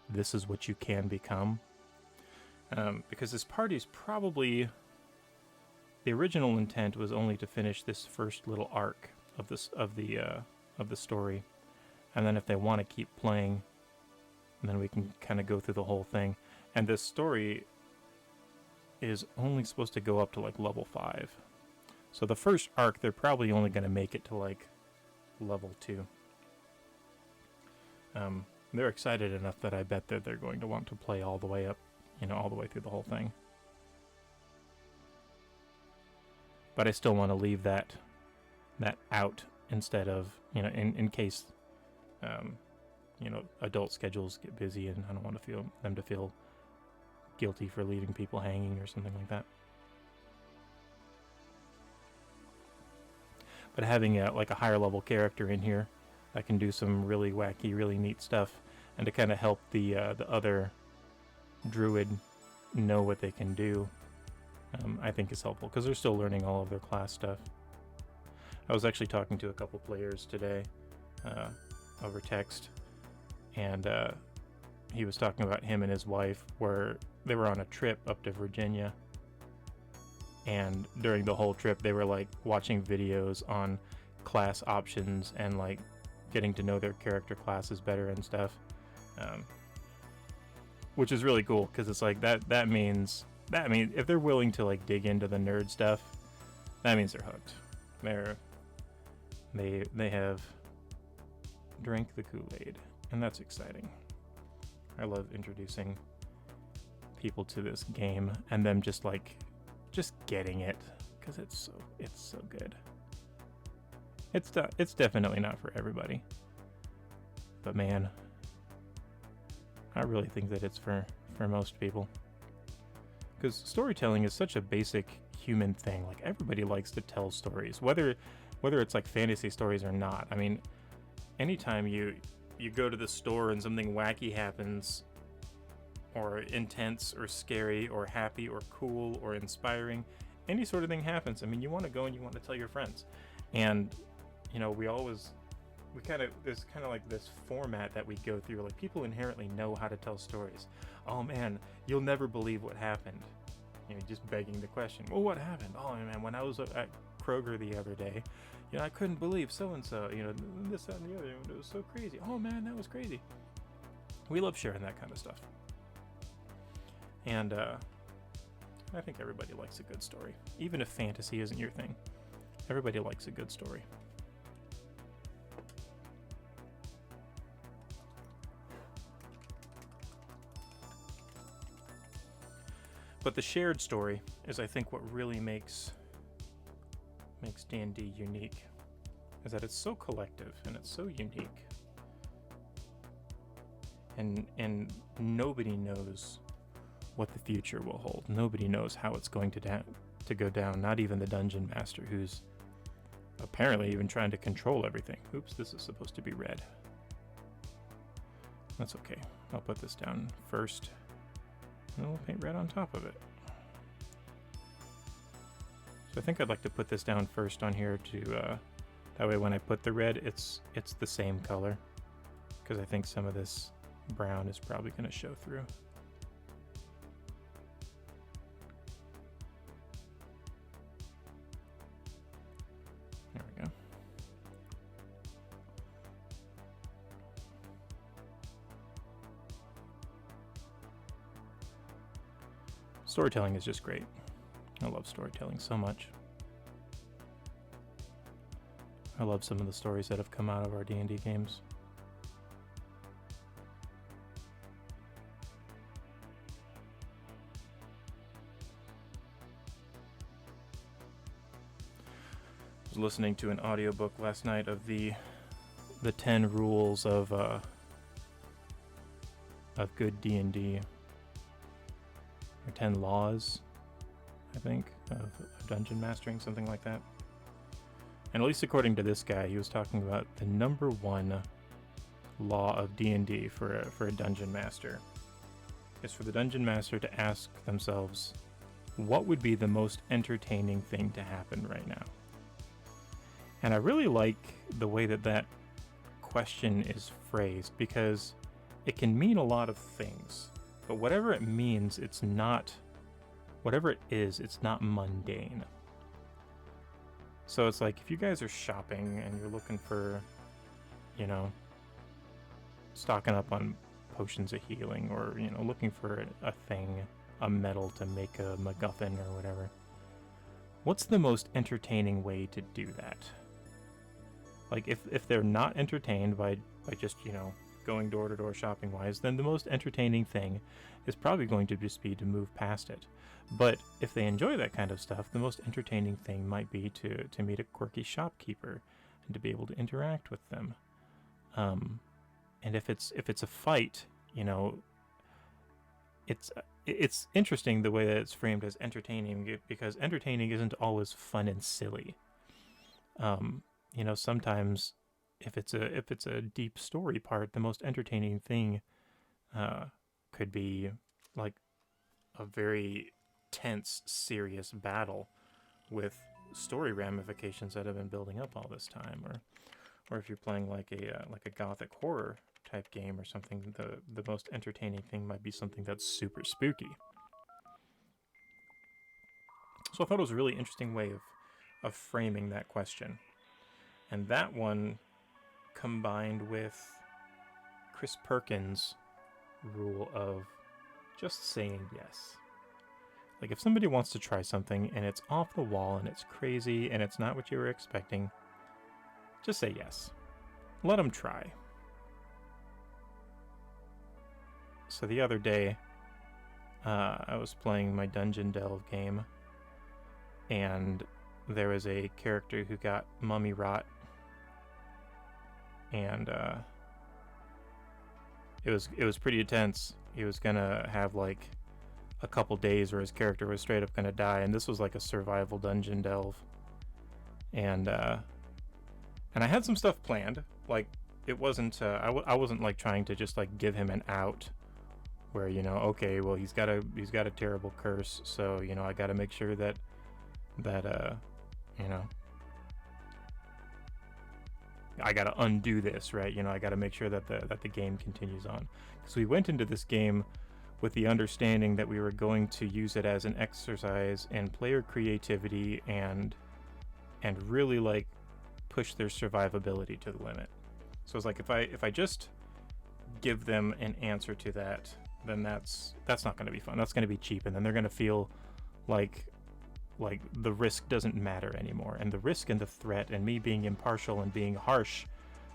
this is what you can become, because this party's probably, the original intent was only to finish this first little arc of the story, and then if they want to keep playing, then we can kind of go through the whole thing. And this story is only supposed to go up to like level 5, so the first arc they're probably only going to make it to like level 2. They're excited enough that I bet that they're going to want to play all the way up, all the way through the whole thing. But I still want to leave that out instead of, in case, adult schedules get busy and I don't want them to feel guilty for leaving people hanging or something like that. But having like a higher level character in here that can do some really wacky, really neat stuff, and to kind of help the other druid know what they can do, I think is helpful, because they're still learning all of their class stuff. I was actually talking to a couple players today over text, and he was talking about him and his wife where they were on a trip up to Virginia, and during the whole trip they were like watching videos on class options and like getting to know their character classes better and stuff, which is really cool, because it's like that means if they're willing to like dig into the nerd stuff, that means they're hooked. They have drank the Kool-Aid, and that's exciting. I love introducing people to this game and them just getting it, because it's so good. It's definitely not for everybody, but man, I really think that it's for most people, because storytelling is such a basic human thing. Like, everybody likes to tell stories, whether it's like fantasy stories or not. I mean, anytime you go to the store and something wacky happens, or intense or scary or happy or cool or inspiring, any sort of thing happens, I mean, you want to go and you want to tell your friends. And there's kind of like this format that we go through. Like, people inherently know how to tell stories. Oh man, you'll never believe what happened. Just begging the question, well, what happened? Oh man, when I was at Kroger the other day, I couldn't believe so-and-so, this, that, and the other, it was so crazy. Oh man, that was crazy. We love sharing that kind of stuff. And I think everybody likes a good story. Even if fantasy isn't your thing, everybody likes a good story. But the shared story is, I think, what really makes D&D unique, is that it's so collective and it's so unique. And nobody knows what the future will hold. Nobody knows how it's going to go down, not even the dungeon master, who's apparently even trying to control everything. Oops, this is supposed to be red. That's okay. I'll put this down first, and we'll paint red on top of it. So I think I'd like to put this down first on here to, that way when I put the red, it's the same color, because I think some of this brown is probably going to show through. There we go. Storytelling is just great. I love storytelling so much. I love some of the stories that have come out of our D&D games. I was listening to an audiobook last night of the 10 rules of good D&D, or 10 laws, I think, of dungeon mastering, something like that. And at least according to this guy, he was talking about the number one law of D&D for a dungeon master is for the dungeon master to ask themselves, what would be the most entertaining thing to happen right now? And I really like the way that question is phrased, because it can mean a lot of things, but whatever it means, it's not mundane. So it's like, if you guys are shopping and you're looking for, stocking up on potions of healing, or, looking for a thing, a metal to make a MacGuffin or whatever, what's the most entertaining way to do that? Like, if they're not entertained by just, going door to door shopping wise, then the most entertaining thing is probably going to just be to move past it. But if they enjoy that kind of stuff, the most entertaining thing might be to meet a quirky shopkeeper and to be able to interact with them. And if it's a fight, it's interesting the way that it's framed as entertaining, because entertaining isn't always fun and silly. Sometimes if it's a deep story part, the most entertaining thing could be like a very tense, serious battle with story ramifications that have been building up all this time, or if you're playing like a gothic horror type game or something, the most entertaining thing might be something that's super spooky. So I thought it was a really interesting way of framing that question. And that one combined with Chris Perkins' rule of just saying yes. Like, if somebody wants to try something and it's off the wall and it's crazy and it's not what you were expecting, just say yes. Let them try. So the other day, I was playing my Dungeon Delve game, and there was a character who got mummy rot, and it was pretty intense. He was gonna have like a couple days where his character was straight up gonna die, and this was like a survival dungeon delve. And I had some stuff planned. Like, it wasn't I wasn't like trying to just like give him an out where, okay, well, he's got a terrible curse, so I got to make sure that I got to undo this, right? I got to make sure that the game continues on. Because we went into this game with the understanding that we were going to use it as an exercise in player creativity and really like push their survivability to the limit. So it's like, if I just give them an answer to that then that's not going to be fun. That's going to be cheap, and then they're going to feel like the risk doesn't matter anymore. And the risk and the threat and me being impartial and being harsh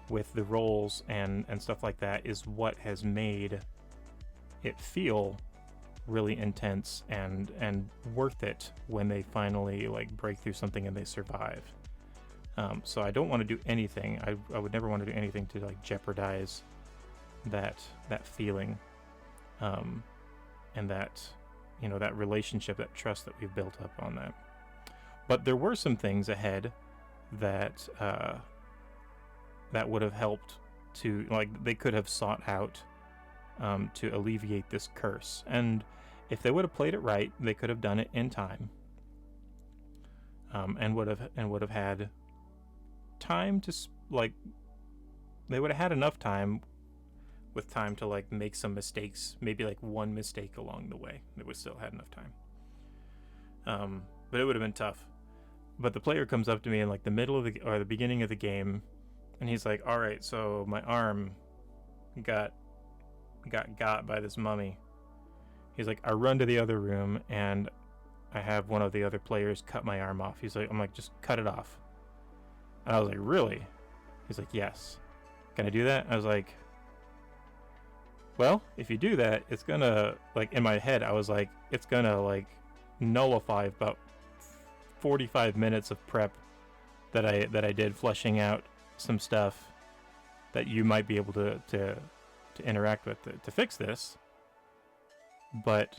with the roles and stuff like that is what has made it feel really intense and worth it when they finally like break through something and they survive. So I don't want to do anything. I would never want to do anything to like jeopardize that feeling, and that, you know, that relationship, that trust that we've built up on that. But there were some things ahead that that would have helped to, like, they could have sought out to alleviate this curse. And if they would have played it right, they could have done it in time, and would have had time to they would have had enough time to like make some mistakes, maybe like one mistake along the way. They would still had enough time, but it would have been tough. But the player comes up to me in like the middle of the beginning of the game, and he's like, "All right, so my arm got by this mummy." He's like, "I run to the other room and I have one of the other players cut my arm off." He's like, "I'm like, just cut it off." And I was like, "Really?" He's like, "Yes." "Can I do that?" I was like, "Well, if you do that, it's gonna," like, in my head I was like, it's gonna like nullify about 45 minutes of prep that I did fleshing out some stuff that you might be able to interact with to fix this. But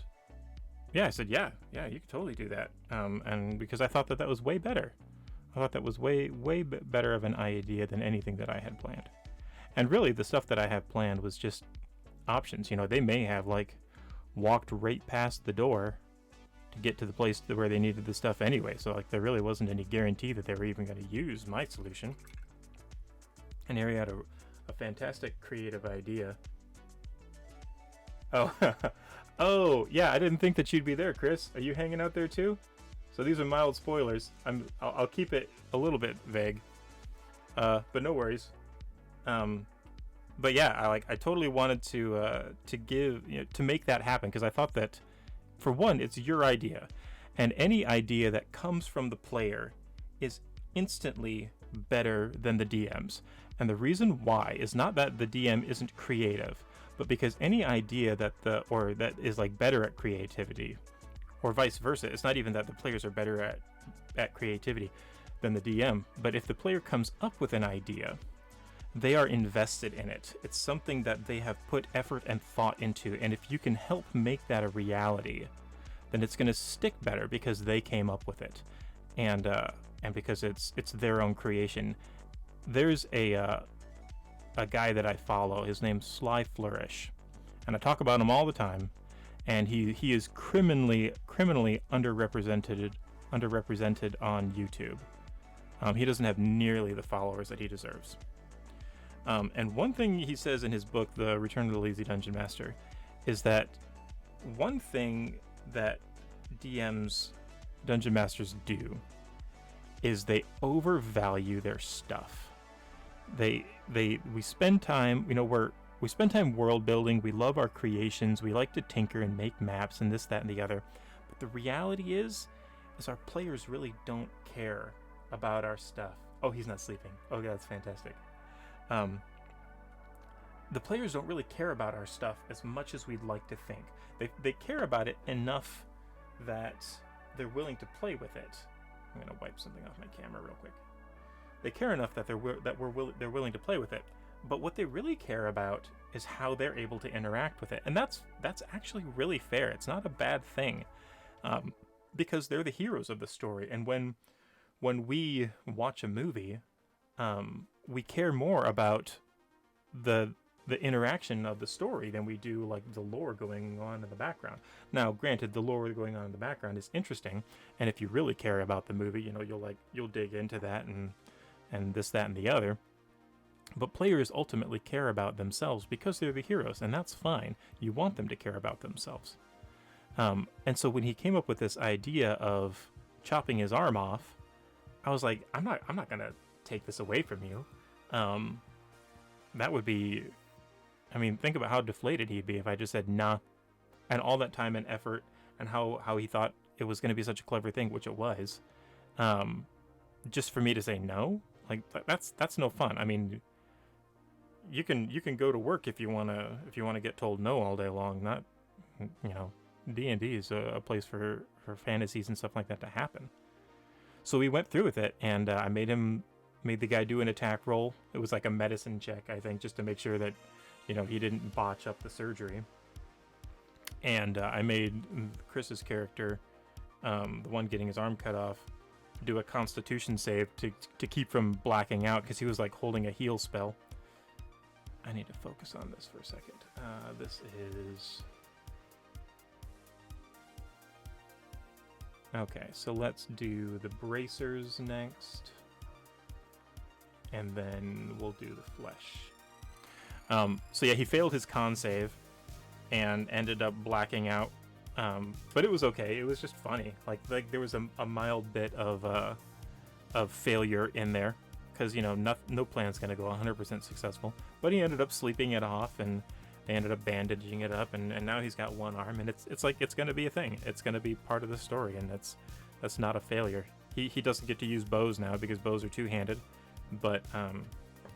yeah, I said, yeah, you could totally do that. And because I thought that was way better. I thought that was way better of an idea than anything that I had planned. And really, the stuff that I have planned was just options. You know, they may have like walked right past the door to get to the place where they needed the stuff anyway. So like, there really wasn't any guarantee that they were even going to use my solution. And Harry had a fantastic creative idea. Oh, oh yeah, I didn't think that you'd be there, Chris. Are you hanging out there too? So these are mild spoilers. I'll keep it a little bit vague, but no worries. But yeah, I totally wanted to give, you know, to make that happen, because I thought that, for one, it's your idea, and any idea that comes from the player is instantly better than the DM's. And the reason why is not that the DM isn't creative, but because any idea that is like better at creativity, or vice versa. It's not even that the players are better at creativity than the DM, but if the player comes up with an idea, they are invested in it. It's something that they have put effort and thought into, and if you can help make that a reality, then it's going to stick better because they came up with it, and because it's their own creation. There's a guy that I follow. His name's Sly Flourish, and I talk about him all the time. And he is criminally underrepresented on YouTube. He doesn't have nearly the followers that he deserves. And one thing he says in his book, The Return of the Lazy Dungeon Master, is that one thing that DMs, Dungeon Masters, do is they overvalue their stuff. We spend time, you know, we spend time world building, we love our creations, we like to tinker and make maps and this, that, and the other. But the reality is our players really don't care about our stuff. Oh, he's not sleeping. Oh, yeah, that's fantastic. The players don't really care about our stuff as much as we'd like to think. They care about it enough that they're willing to play with it. I'm gonna wipe something off my camera real quick. They care enough that they're willing to play with it. But what they really care about is how they're able to interact with it, and that's actually really fair. It's not a bad thing, because they're the heroes of the story. And when we watch a movie, we care more about the interaction of the story than we do like the lore going on in the background. Now, granted, the lore going on in the background is interesting, and if you really care about the movie, you know, you'll dig into that and this, that, and the other. But players ultimately care about themselves because they're the heroes, and that's fine. You want them to care about themselves. And so when he came up with this idea of chopping his arm off, I was like, I'm not gonna take this away from you. That would be, I mean, think about how deflated he'd be if I just said, nah, and all that time and effort, and how he thought it was going to be such a clever thing, which it was, just for me to say no, like that's no fun. I mean, you can go to work if you wanna get told no all day long. Not, you know, D&D is a place for fantasies and stuff like that to happen. So we went through with it, and I made the guy do an attack roll. It was like a medicine check, I think, just to make sure that, you know, he didn't botch up the surgery. And I made Chris's character, the one getting his arm cut off, do a Constitution save to keep from blacking out, because he was like holding a heal spell. I need to focus on this for a second. This is... Okay, so let's do the bracers next. And then we'll do the flesh. So yeah, he failed his con save and ended up blacking out. But it was okay. It was just funny. Like there was a mild bit of failure in there, because, you know, no plan's gonna go 100% successful. But he ended up sleeping it off, and they ended up bandaging it up, and now he's got one arm, and it's like it's gonna be a thing. It's gonna be part of the story, and that's not a failure. He doesn't get to use bows now because bows are two-handed, but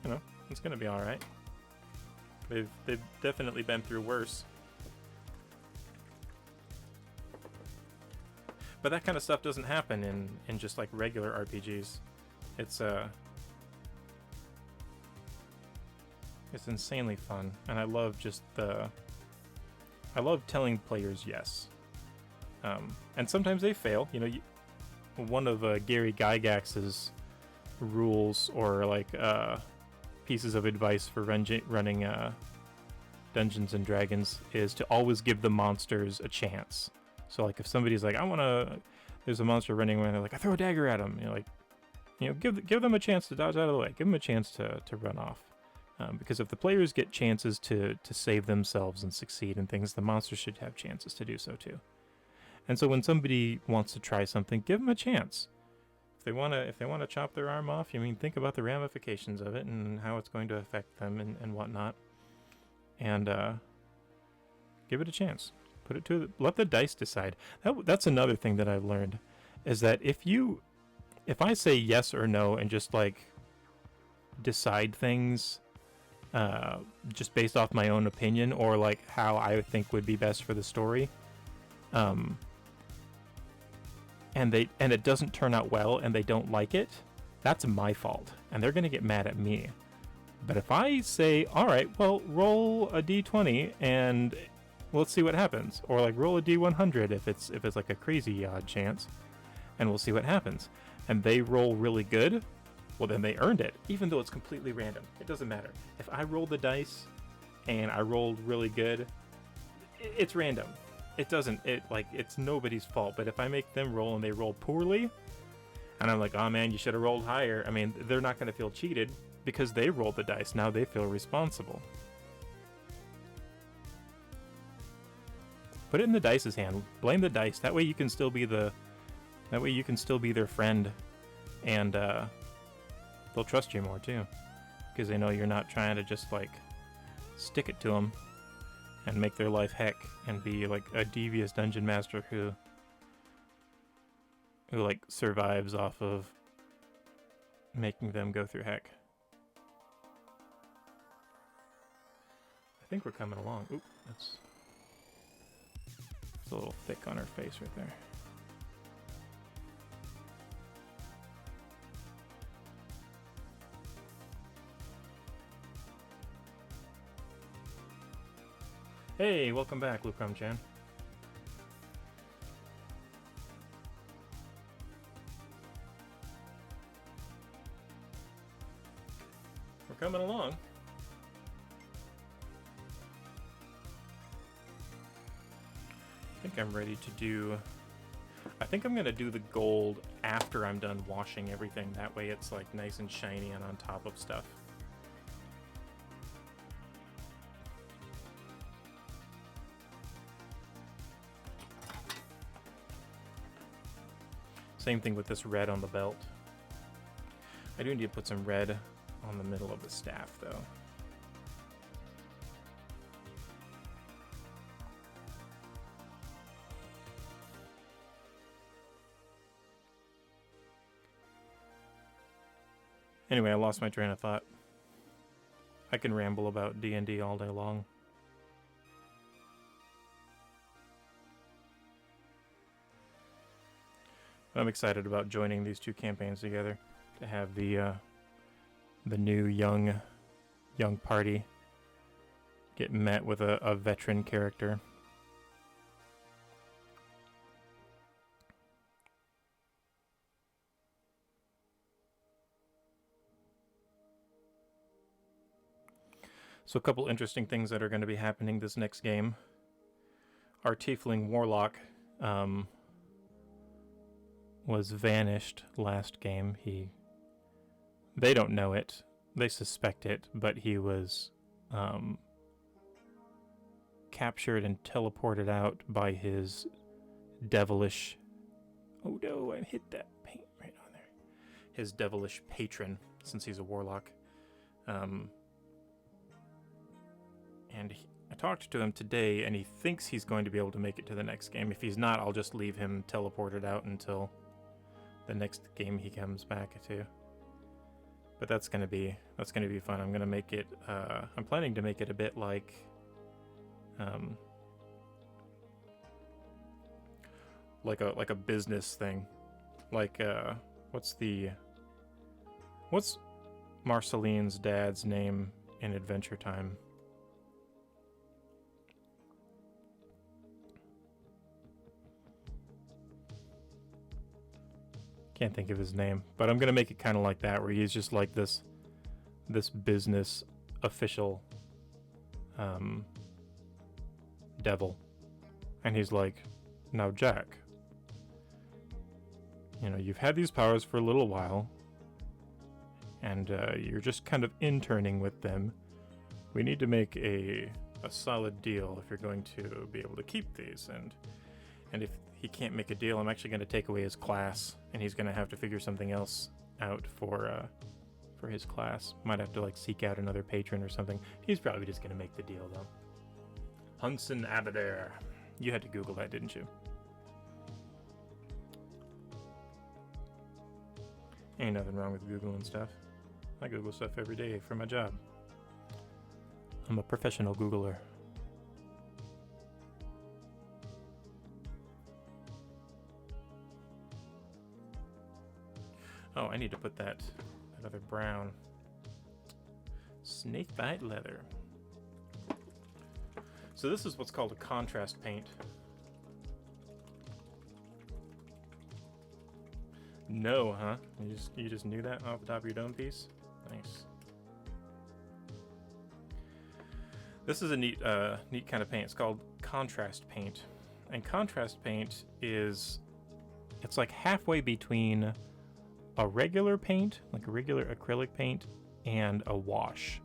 you know, it's gonna be all right. They've definitely been through worse. But that kind of stuff doesn't happen in just like regular RPGs. It's insanely fun, and I love I love telling players yes. And sometimes they fail. You know, one of Gary Gygax's rules, or like pieces of advice for running Dungeons and Dragons, is to always give the monsters a chance. So like if somebody's like, there's a monster running away, they're like, I throw a dagger at him. Give them a chance to dodge out of the way. Give them a chance to run off. Because if the players get chances to save themselves and succeed in things, the monsters should have chances to do so too. And so when somebody wants to try something, give them a chance. If they want to chop their arm off, think about the ramifications of it and how it's going to affect them and whatnot. And give it a chance. Let the dice decide. That's another thing that I've learned, is that if I say yes or no and just like decide things just based off my own opinion, or like how I think would be best for the story, and it doesn't turn out well and they don't like it, that's my fault, and they're gonna get mad at me. But if I say, all right, well, roll a d20 and let's see what happens, or like roll a d100 if it's like a crazy odd chance, and we'll see what happens, and they roll really good, well, then they earned it, even though it's completely random. It doesn't matter. If I roll the dice and I rolled really good, it's random. It's nobody's fault. But if I make them roll and they roll poorly, and I'm like, oh man, you should have rolled higher, they're not going to feel cheated because they rolled the dice. Now they feel responsible. Put it in the dice's hand. Blame the dice. That way you can still be their friend, and they'll trust you more too, because they know you're not trying to just like stick it to them and make their life heck and be like a devious dungeon master who like survives off of making them go through heck. I think we're coming along. Oop, that's a little thick on her face right there. Hey, welcome back, Lucrum-chan. We're coming along. I think I'm ready to do... I think I'm going to do the gold after I'm done washing everything. That way it's like nice and shiny and on top of stuff. Same thing with this red on the belt. I do need to put some red on the middle of the staff, though. Anyway, I lost my train of thought. I can ramble about D&D all day long. I'm excited about joining these two campaigns together to have the new young party get met with a veteran character. So a couple interesting things that are going to be happening this next game. Our Tiefling Warlock was vanished last game. They don't know it. They suspect it, but he was captured and teleported out by his devilish... Oh no, I hit that paint right on there. His devilish patron, since he's a warlock. And I talked to him today, and he thinks he's going to be able to make it to the next game. If he's not, I'll just leave him teleported out until the next game he comes back to. But that's gonna be fun. I'm gonna make it. I'm planning to make it a bit like, like a business thing, like what's Marceline's dad's name in Adventure Time? Can't think of his name, but I'm gonna make it kind of like that, where he's just like this business official devil, and he's like, now Jack, you've had these powers for a little while, and you're just kind of interning with them. We need to make a solid deal if you're going to be able to keep these, and if he can't make a deal, I'm actually going to take away his class, and he's going to have to figure something else out for his class. Might have to like seek out another patron or something. He's probably just going to make the deal though. Hunson Abadair. You had to Google that, didn't you? Ain't nothing wrong with Googling stuff. I Google stuff every day for my job. I'm a professional Googler. Oh, I need to put that other brown. Snakebite leather. So this is what's called a contrast paint. No, huh? You just knew that off the top of your dome piece? Nice. This is a neat kind of paint. It's called contrast paint. And contrast paint it's like halfway between a regular paint, like a regular acrylic paint, and a wash.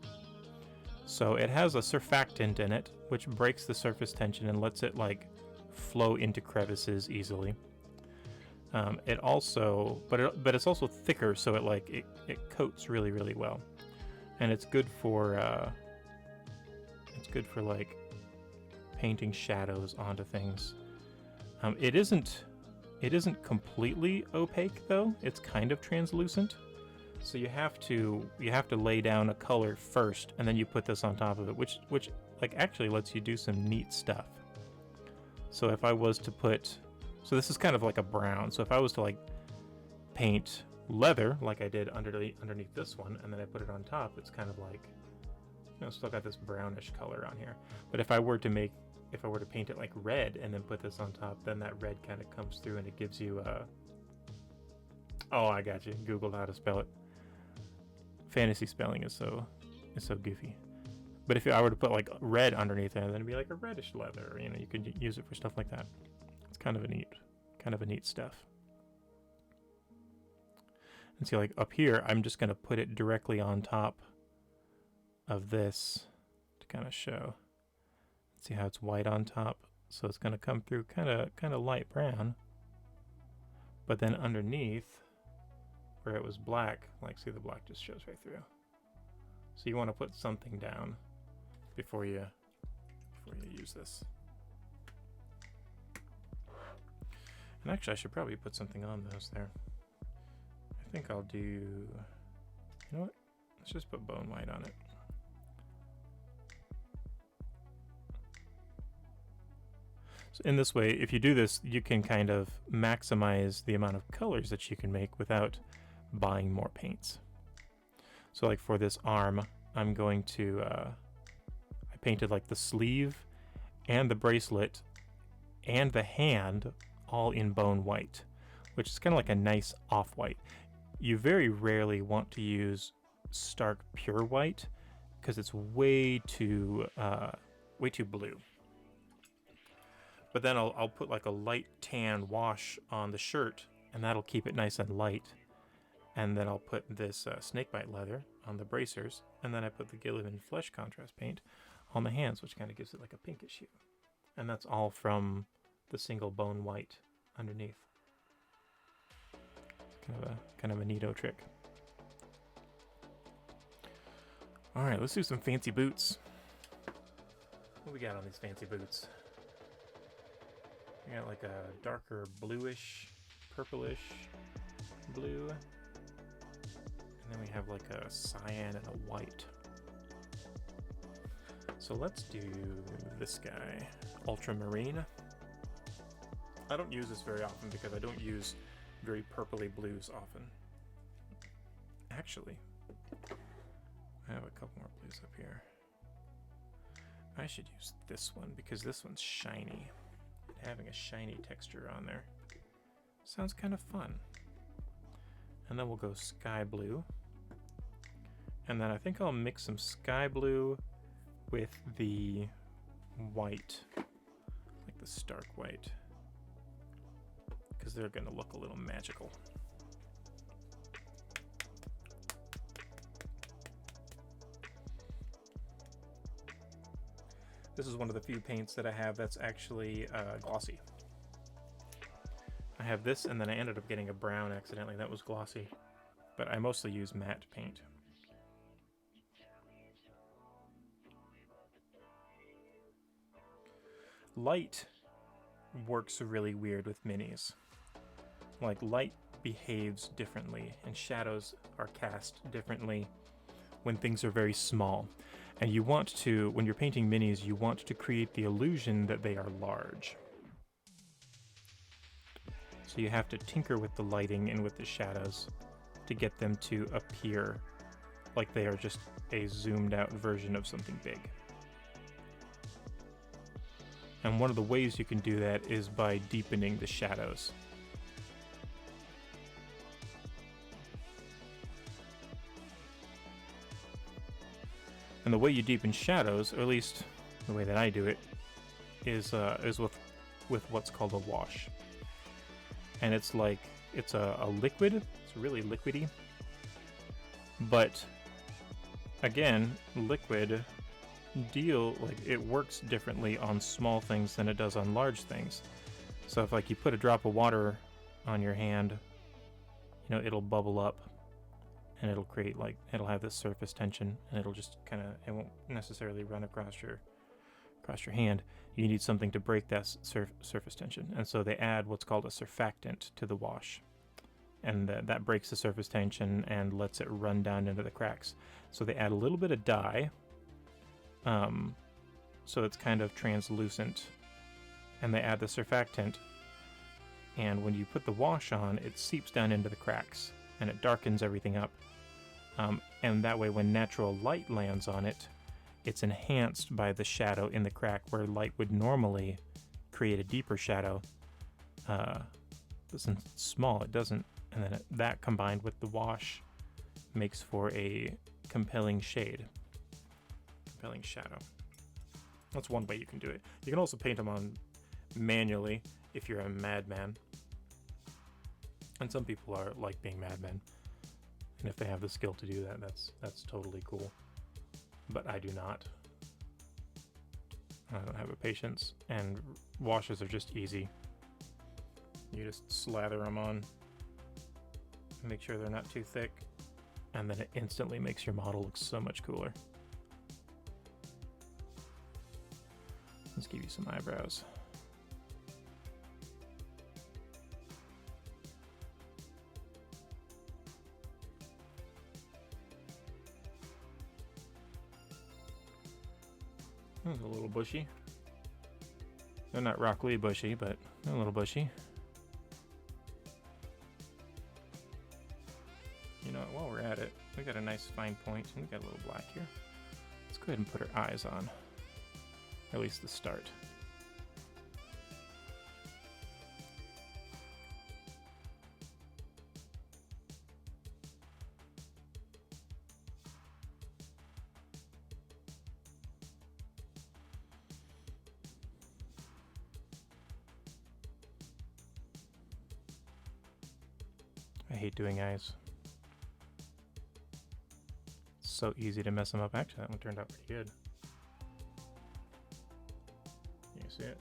So it has a surfactant in it, which breaks the surface tension and lets it like flow into crevices easily. It also, but it's also thicker, so it coats really, really well, and it's good for like painting shadows onto things. It isn't completely opaque though. It's kind of translucent. So you have to lay down a color first, and then you put this on top of it, which like actually lets you do some neat stuff. So if I was to put, so this is kind of like a brown. So if I was to like paint leather like I did underneath this one, and then I put it on top, it's kind of like, still got this brownish color on here. But if I were to paint it like red and then put this on top, then that red kind of comes through and it gives you oh, I got you. Googled how to spell it. Fantasy spelling is so goofy. But if I were to put like red underneath there, then it'd be like a reddish leather. You could use it for stuff like that. It's kind of a neat stuff. And see, like up here, I'm just gonna put it directly on top of this to kind of show. See how it's white on top, so it's gonna come through kind of light brown. But then underneath, where it was black, like see the black just shows right through. So you want to put something down before you use this. And actually, I should probably put something on those there. I think I'll do. know what? Let's just put bone white on it. So in this way, if you do this, you can kind of maximize the amount of colors that you can make without buying more paints. So like for this arm, I'm going to, I painted like the sleeve and the bracelet and the hand all in bone white, which is kind of like a nice off-white. You very rarely want to use stark pure white because it's way too blue. But then I'll put like a light tan wash on the shirt, and that'll keep it nice and light. And then I'll put this snakebite leather on the bracers, and then I put the Gilligan flesh contrast paint on the hands, which kind of gives it like a pinkish hue. And that's all from the single bone white underneath. Kind of a neato trick. All right, let's do some fancy boots. What we got on these fancy boots? We got like a darker bluish, purplish blue. And then we have like a cyan and a white. So let's do this guy, ultramarine. I don't use this very often because I don't use very purpley blues often. Actually, I have a couple more blues up here. I should use this one because this one's shiny. Having a shiny texture on there sounds kind of fun. And then we'll go sky blue. And then I think I'll mix some sky blue with the white, like the stark white, because they're going to look a little magical. This is one of the few paints that I have that's actually glossy. I have this, and then I ended up getting a brown accidentally. That was glossy. But I mostly use matte paint. Light works really weird with minis. Like, light behaves differently, and shadows are cast differently when things are very small. And you want to, when you're painting minis, you want to create the illusion that they are large. So you have to tinker with the lighting and with the shadows to get them to appear like they are just a zoomed out version of something big. And one of the ways you can do that is by deepening the shadows. And the way you deepen shadows, or at least the way that I do it, is with what's called a wash. And it's like, it's a liquid, it's really liquidy. But again, liquid it works differently on small things than it does on large things. So if like you put a drop of water on your hand, you know, it'll bubble up. And it'll create it'll have this surface tension, and it'll just it won't necessarily run across your hand. You need something to break that surface tension, and so they add what's called a surfactant to the wash, and that breaks the surface tension and lets it run down into the cracks. So they add a little bit of dye, so it's kind of translucent, and they add the surfactant, and when you put the wash on, it seeps down into the cracks, and it darkens everything up. And that way when natural light lands on it, it's enhanced by the shadow in the crack, where light would normally create a deeper shadow. Since it's small, it doesn't. And then that combined with the wash makes for a compelling shade. Compelling shadow. That's one way you can do it. You can also paint them on manually if you're a madman. And some people are like being madmen. And if they have the skill to do that, that's totally cool. But I do not. I don't have a patience, and washes are just easy. You just slather them on, make sure they're not too thick, and then it instantly makes your model look so much cooler. Let's give you some eyebrows. It's a little bushy. They're not Rock Lee bushy, but a little bushy. You know what, while we're at it, we got a nice fine point, and we got a little black here. Let's go ahead and put our eyes on, or at least the start. I hate doing eyes. It's so easy to mess them up. Actually, that one turned out pretty good. Can you see it?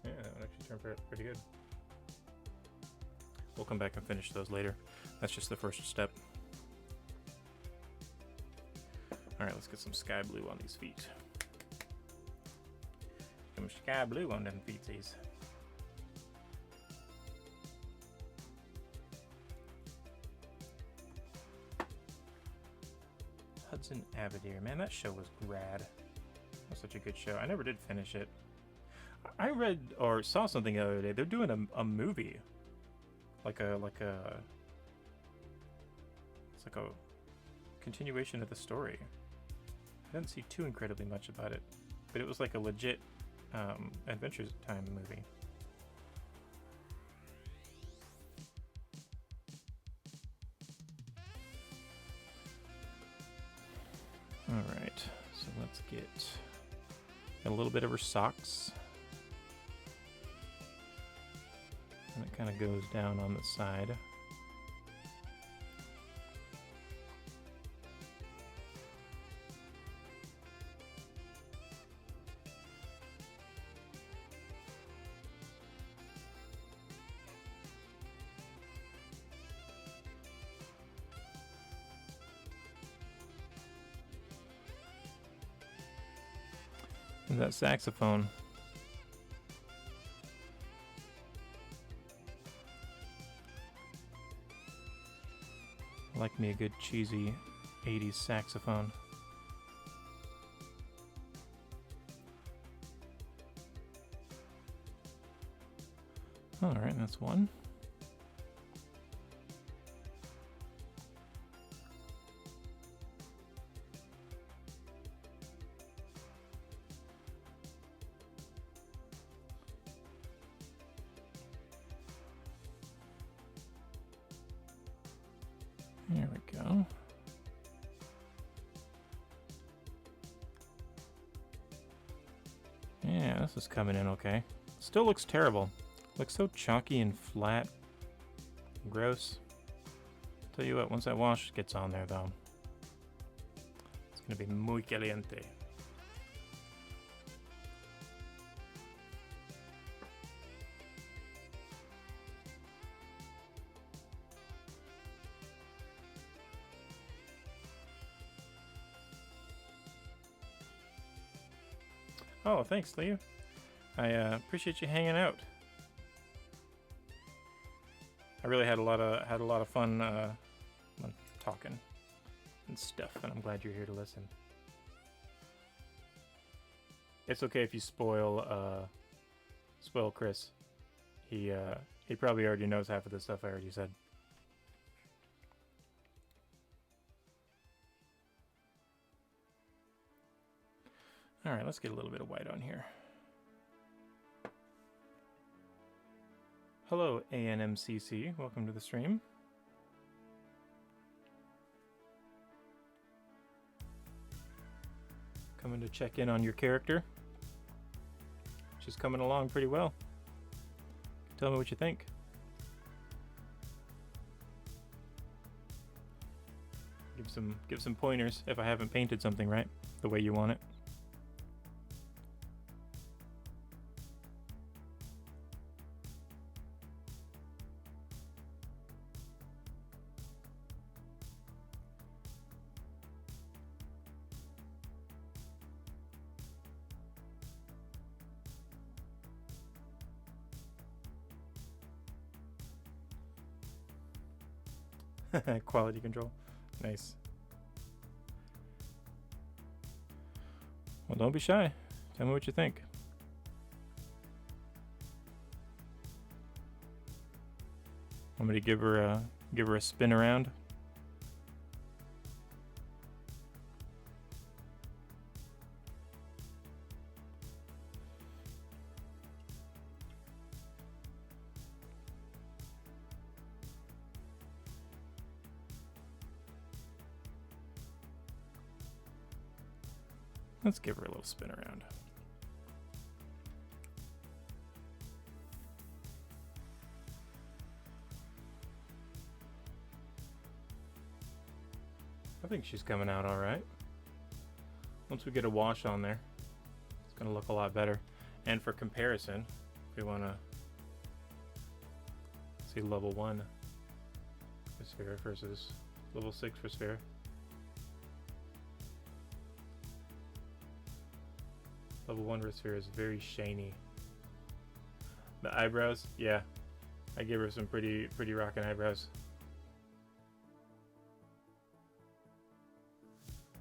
Yeah, that one actually turned pretty good. We'll come back and finish those later. That's just the first step. Alright, let's get some sky blue on these feet. Some sky blue on them feetsies. Hudson Abadir. Man, that show was rad. That was such a good show. I never did finish it. I read or saw something the other day. They're doing a movie. It's like a continuation of the story. I didn't see too incredibly much about it, but it was like a legit Adventure Time movie. Alright, so let's get a little bit of her socks. And it kind of goes down on the side. And that saxophone. I like me a good cheesy 80s saxophone. Alright, that's one. There we go. Yeah, this is coming in okay. Still looks terrible. Looks so chalky and flat. Gross. Tell you what, once that wash gets on there though, it's gonna be muy caliente. Oh, thanks, Leo. I appreciate you hanging out. I really had a lot of fun talking and stuff, and I'm glad you're here to listen. It's okay if you spoil Chris. He probably already knows half of the stuff I already said. All right, let's get a little bit of white on here. Hello, ANMCC. Welcome to the stream. Coming to check in on your character. She's coming along pretty well. Tell me what you think. Give some pointers if I haven't painted something right the way you want it. Quality control. Nice. Well, don't be shy. Tell me what you think. Want me to give her a spin around? Let's give her a little spin around. I think she's coming out all right. Once we get a wash on there, it's going to look a lot better. And for comparison, if we want to see level 1 for sphere versus level 6 for sphere. Level 1 for sphere is very shiny. The eyebrows, yeah, I gave her some pretty rockin' eyebrows.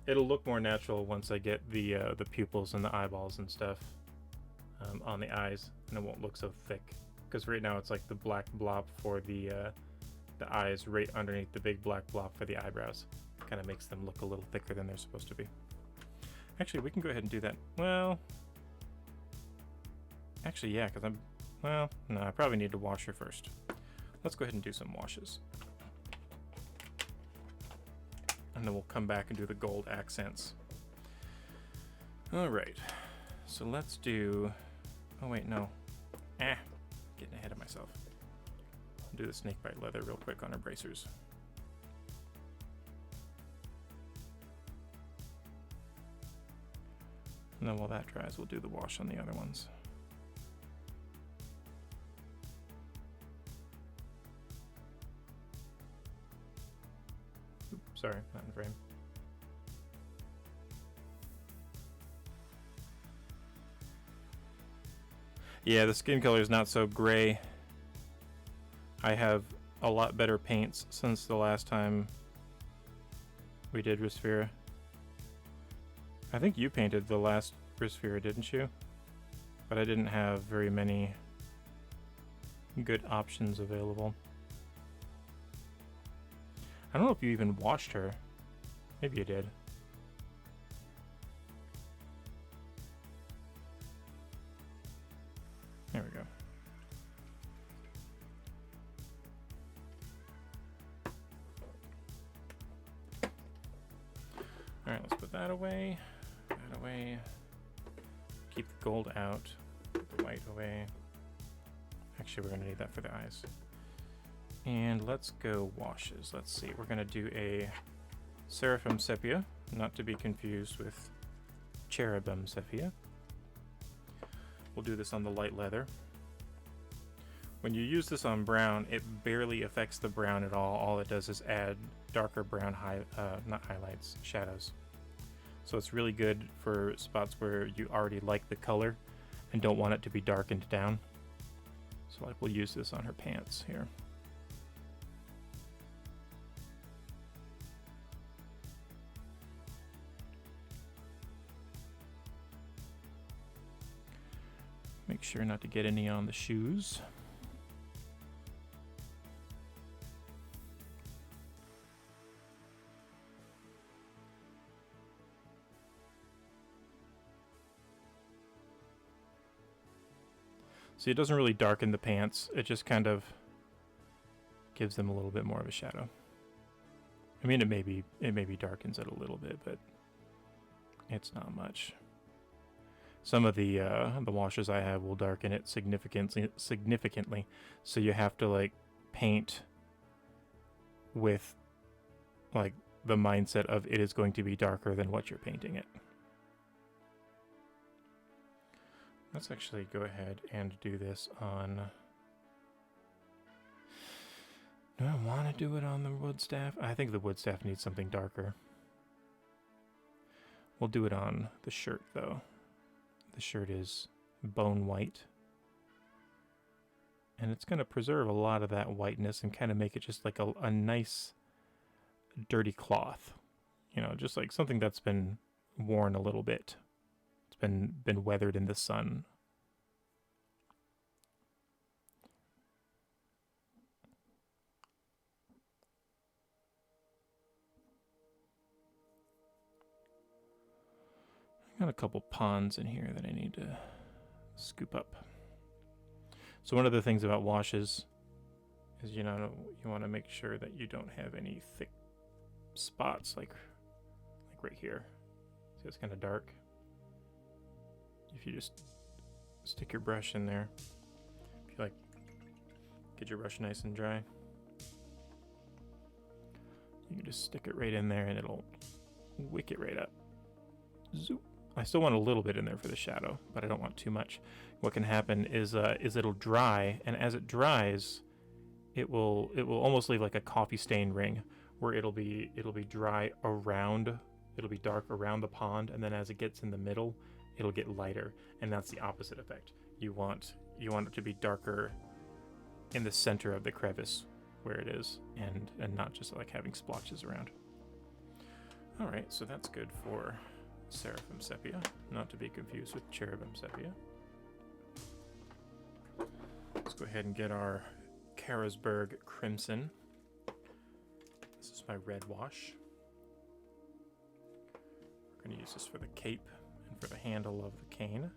It'll look more natural once I get the pupils and the eyeballs and stuff on the eyes, and it won't look so thick. Because right now it's like the black blob for the eyes right underneath the big black blob for the eyebrows. Kind of makes them look a little thicker than they're supposed to be. Actually, we can go ahead and do that. Well, actually, yeah, because well, no, I probably need to wash her first. Let's go ahead and do some washes. And then we'll come back and do the gold accents. All right, so let's do, oh wait, no. Getting ahead of myself. Do the snakebite leather real quick on her bracers. And then while that dries, we'll do the wash on the other ones. Oops, sorry, not in frame. Yeah, the skin color is not so gray. I have a lot better paints since the last time we did Risphera. I think you painted the last Risphera, didn't you? But I didn't have very many good options available. I don't know if you even washed her. Maybe you did. There we go. All right, let's put that away. That away. Keep the gold out. Put the white away. Actually, we're gonna need that for the eyes. And let's go washes. Let's see. We're gonna do a Seraphim Sepia, not to be confused with Cherubim Sepia. We'll do this on the light leather. When you use this on brown, it barely affects the brown at all. All it does is add darker brown, not highlights, shadows. So it's really good for spots where you already like the color and don't want it to be darkened down. So like we'll use this on her pants here. Make sure not to get any on the shoes. See, it doesn't really darken the pants. It just kind of gives them a little bit more of a shadow. I mean, it maybe darkens it a little bit, but it's not much. Some of the washes I have will darken it significantly. So you have to like paint with like the mindset of it is going to be darker than what you're painting it. Let's actually go ahead and do this on... Do I want to do it on the wood staff? I think the wood staff needs something darker. We'll do it on the shirt though. The shirt is bone white. And it's going to preserve a lot of that whiteness and kind of make it just like a nice dirty cloth. You know, just like something that's been worn a little bit. been weathered in the sun. Got a couple ponds in here that I need to scoop up. So one of the things about washes is, you want to make sure that you don't have any thick spots like right here. See, it's kind of dark. If you just stick your brush in there, if you get your brush nice and dry, you can just stick it right in there and it'll wick it right up. Zoop. I still want a little bit in there for the shadow, but I don't want too much. What can happen is it'll dry, and as it dries, it will almost leave like a coffee stain ring, where it'll be dry around, it'll be dark around the pond, and then as it gets in the middle, it'll get lighter, and that's the opposite effect. You want it to be darker in the center of the crevice where it is, and not just like having splotches around. All right, so that's good for Seraphim Sepia, not to be confused with Cherubim Sepia. Let's go ahead and get our Karasburg Crimson. This is my red wash. We're going to use this for the cape and for the handle of the cane.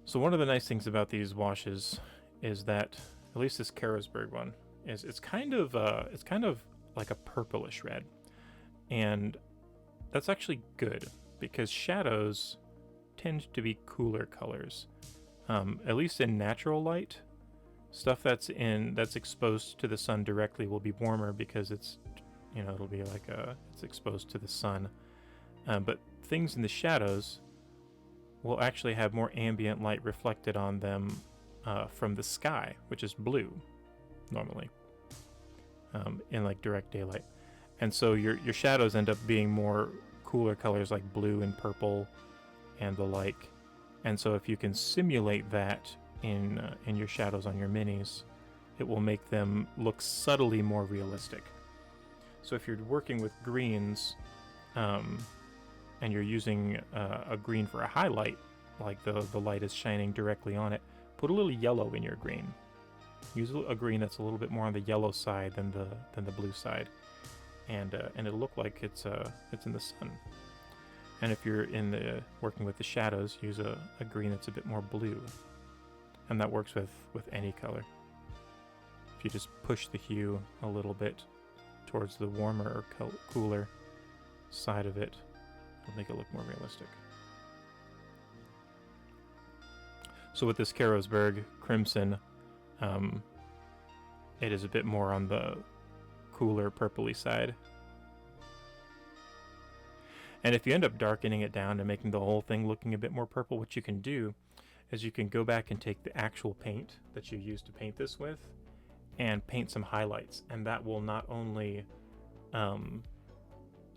So one of the nice things about these washes is that, at least this Karasburg one, is it's kind of like a purplish red, and that's actually good because shadows tend to be cooler colors, at least in natural light. Stuff that's exposed to the sun directly will be warmer because it's it'll be like it's exposed to the sun, but things in the shadows will actually have more ambient light reflected on them from the sky, which is blue normally, in like direct daylight, and so your shadows end up being more cooler colors like blue and purple and the like. And so if you can simulate that in your shadows on your minis, it will make them look subtly more realistic. So if you're working with greens, and you're using a green for a highlight, like the light is shining directly on it, put a little yellow in your green. Use a green that's a little bit more on the yellow side than the blue side, and it'll look like it's in the sun. And if you're working with the shadows, use a green that's a bit more blue, and that works with any color. If you just push the hue a little bit towards the warmer or cooler side of it, it'll make it look more realistic. So with this Karasburg Crimson, it is a bit more on the cooler purpley side. And if you end up darkening it down and making the whole thing looking a bit more purple, what you can do is you can go back and take the actual paint that you used to paint this with and paint some highlights, and that will not only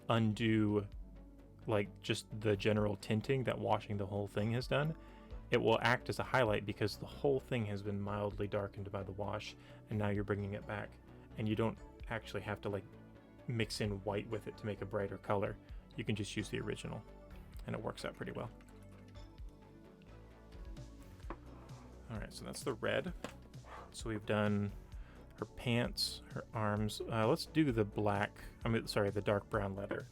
undo like just the general tinting that washing the whole thing has done, it will act as a highlight because the whole thing has been mildly darkened by the wash, and now you're bringing it back, and you don't actually have to like mix in white with it to make a brighter color. You can just use the original, and it works out pretty well. All right, so that's the red. So we've done her pants, her arms. Let's do the the dark brown leather.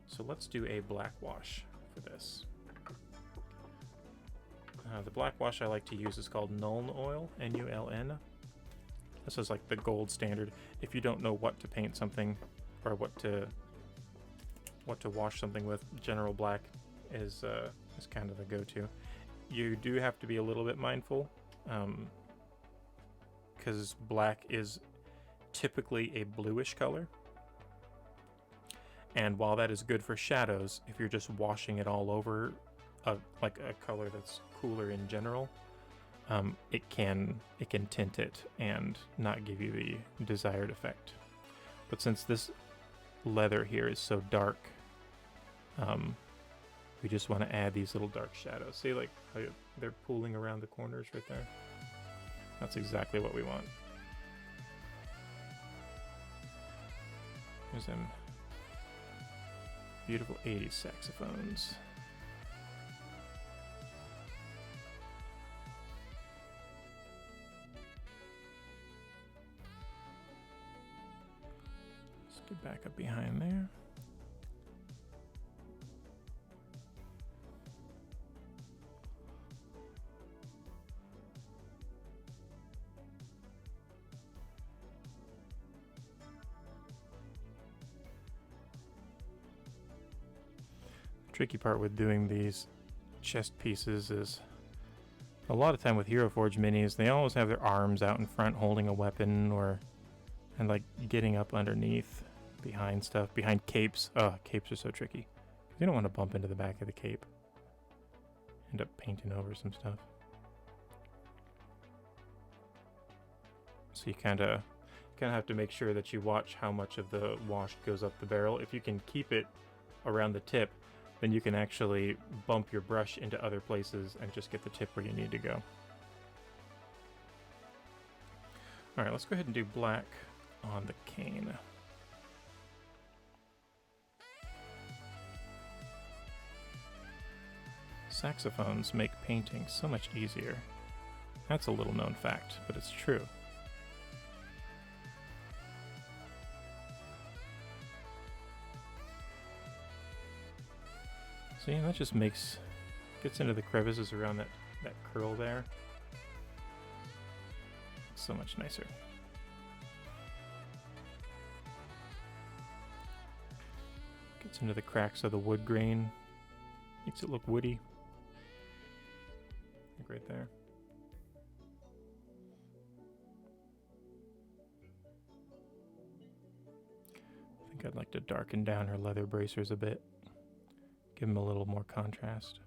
So let's do a black wash for this. The black wash I like to use is called Nuln Oil, N-U-L-N. This is like the gold standard. If you don't know what to paint something, or what to wash something with, general black is kind of the go-to. You do have to be a little bit mindful, because black is typically a bluish color. And while that is good for shadows, if you're just washing it all over like a color that's cooler in general, it can tint it and not give you the desired effect. But since this leather here is so dark, we just want to add these little dark shadows. See, like how they're pooling around the corners right there? That's exactly what we want. There's them beautiful 80s saxophones. Let's get back up behind there. Tricky part with doing these chest pieces is a lot of time with Hero Forge minis, they always have their arms out in front holding a weapon and like getting up underneath behind stuff, behind capes. Oh, capes are so tricky. You don't want to bump into the back of the cape. End up painting over some stuff. So you kind of have to make sure that you watch how much of the wash goes up the barrel. If you can keep it around the tip, then you can actually bump your brush into other places and just get the tip where you need to go. Alright, let's go ahead and do black on the cane. Saxophones make painting so much easier. That's a little known fact, but it's true. See, that just gets into the crevices around that curl there. So much nicer. Gets into the cracks of the wood grain. Makes it look woody. Like right there. I think I'd like to darken down her leather bracers a bit. Give them a little more contrast.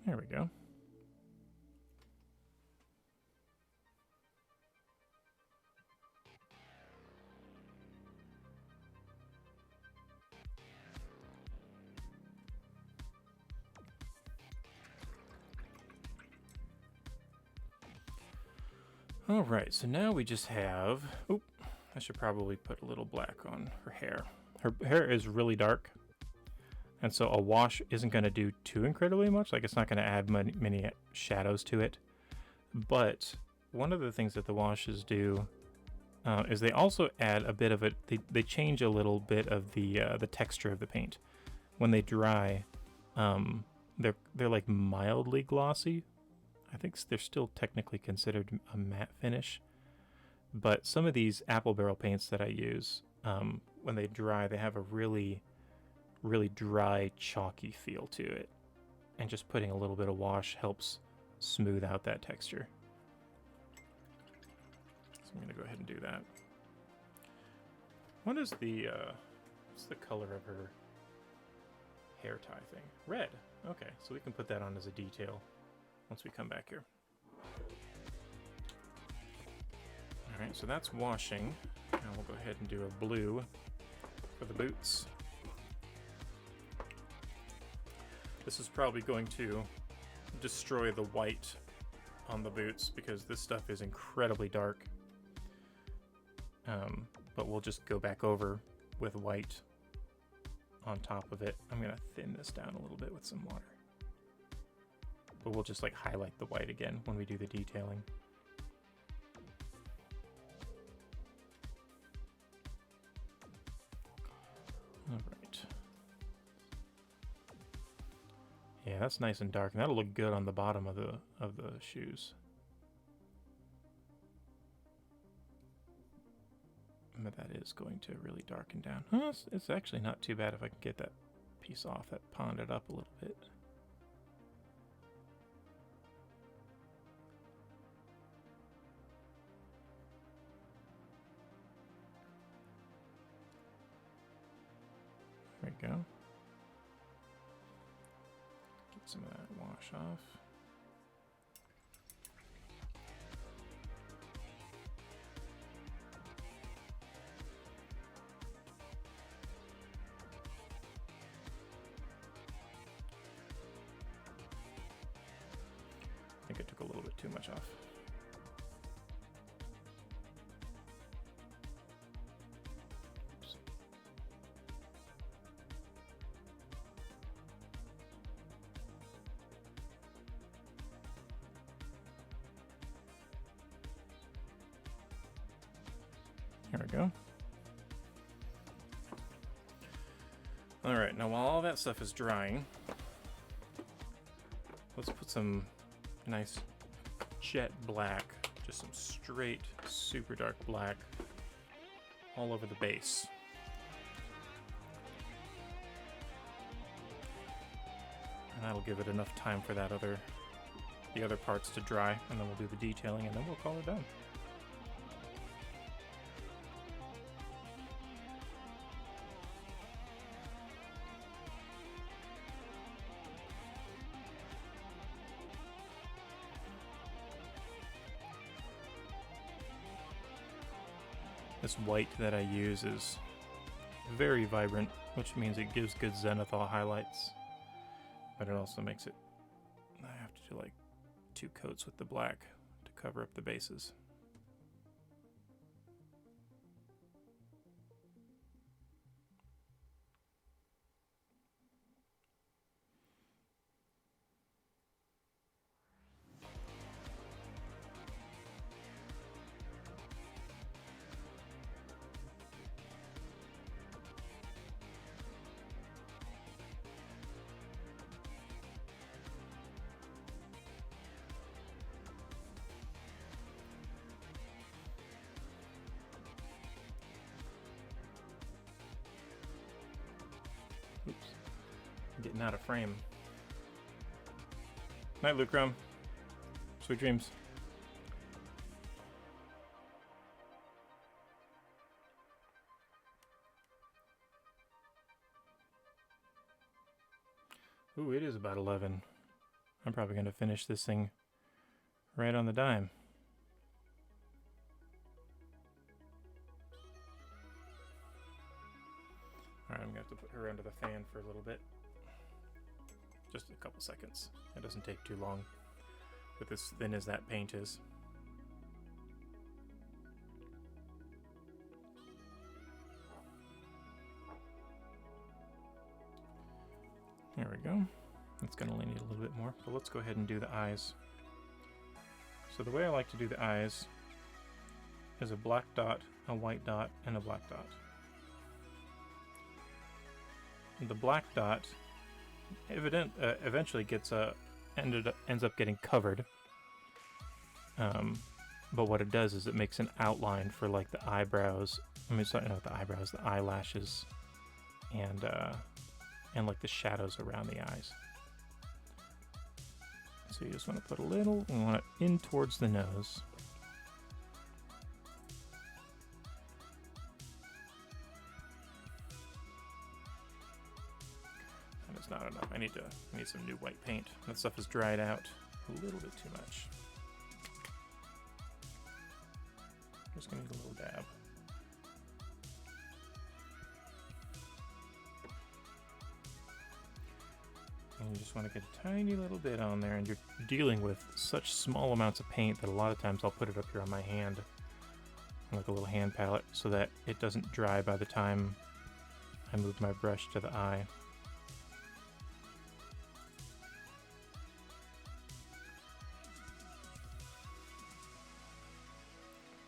There we go. All right, so now we just have, oop, I should probably put a little black on her hair. Her hair is really dark, and so a wash isn't going to do too incredibly much. Like, it's not going to add many shadows to it. But one of the things that the washes do is they also add a bit of it. They change a little bit of the texture of the paint. When they dry, they're like mildly glossy. I think they're still technically considered a matte finish. But some of these apple barrel paints that I use, when they dry, they have a really, really dry, chalky feel to it. And just putting a little bit of wash helps smooth out that texture. So I'm going to go ahead and do that. What is what's the color of her hair tie thing? Red. Okay, so we can put that on as a detail once we come back here. Alright, so that's washing. Now we'll go ahead and do a blue for the boots. This is probably going to destroy the white on the boots because this stuff is incredibly dark. But we'll just go back over with white on top of it. I'm going to thin this down a little bit with some water. But we'll just like highlight the white again when we do the detailing. Alright. Yeah, that's nice and dark, and that'll look good on the bottom of the shoes. But that is going to really darken down. Oh, it's actually not too bad if I can get that piece off that ponded up a little bit. There we go. Get some of that wash off. I think I took a little bit too much off. There we go. Alright, now while all that stuff is drying, let's put some nice jet black, just some straight, super dark black all over the base. And that'll give it enough time for the other parts to dry, and then we'll do the detailing, and then we'll call it done. This white that I use is very vibrant, which means it gives good zenithal highlights, but it also makes it, I have to do like 2 coats with the black to cover up the bases. Oops. I'm getting out of frame. Night, Lucrum. Sweet dreams. Ooh, it is about 11. I'm probably going to finish this thing right on the dime. Alright, I'm going to have to put her under the fan for a little bit. Just a couple seconds. It doesn't take too long with as thin as that paint is. There we go. It's going to only need a little bit more, but let's go ahead and do the eyes. So the way I like to do the eyes is a black dot, a white dot, and a black dot. The black dot eventually gets ends up getting covered, but what it does is it makes an outline for like the eyebrows. I mean, sorry, not the eyebrows, the eyelashes, and like the shadows around the eyes. So you just want to put a little, you want it in towards the nose. And it's not enough. I need some new white paint. That stuff is dried out a little bit too much. Just gonna need a little dab. And you just want to get a tiny little bit on there, and you're dealing with such small amounts of paint that a lot of times I'll put it up here on my hand, like a little hand palette, so that it doesn't dry by the time I move my brush to the eye.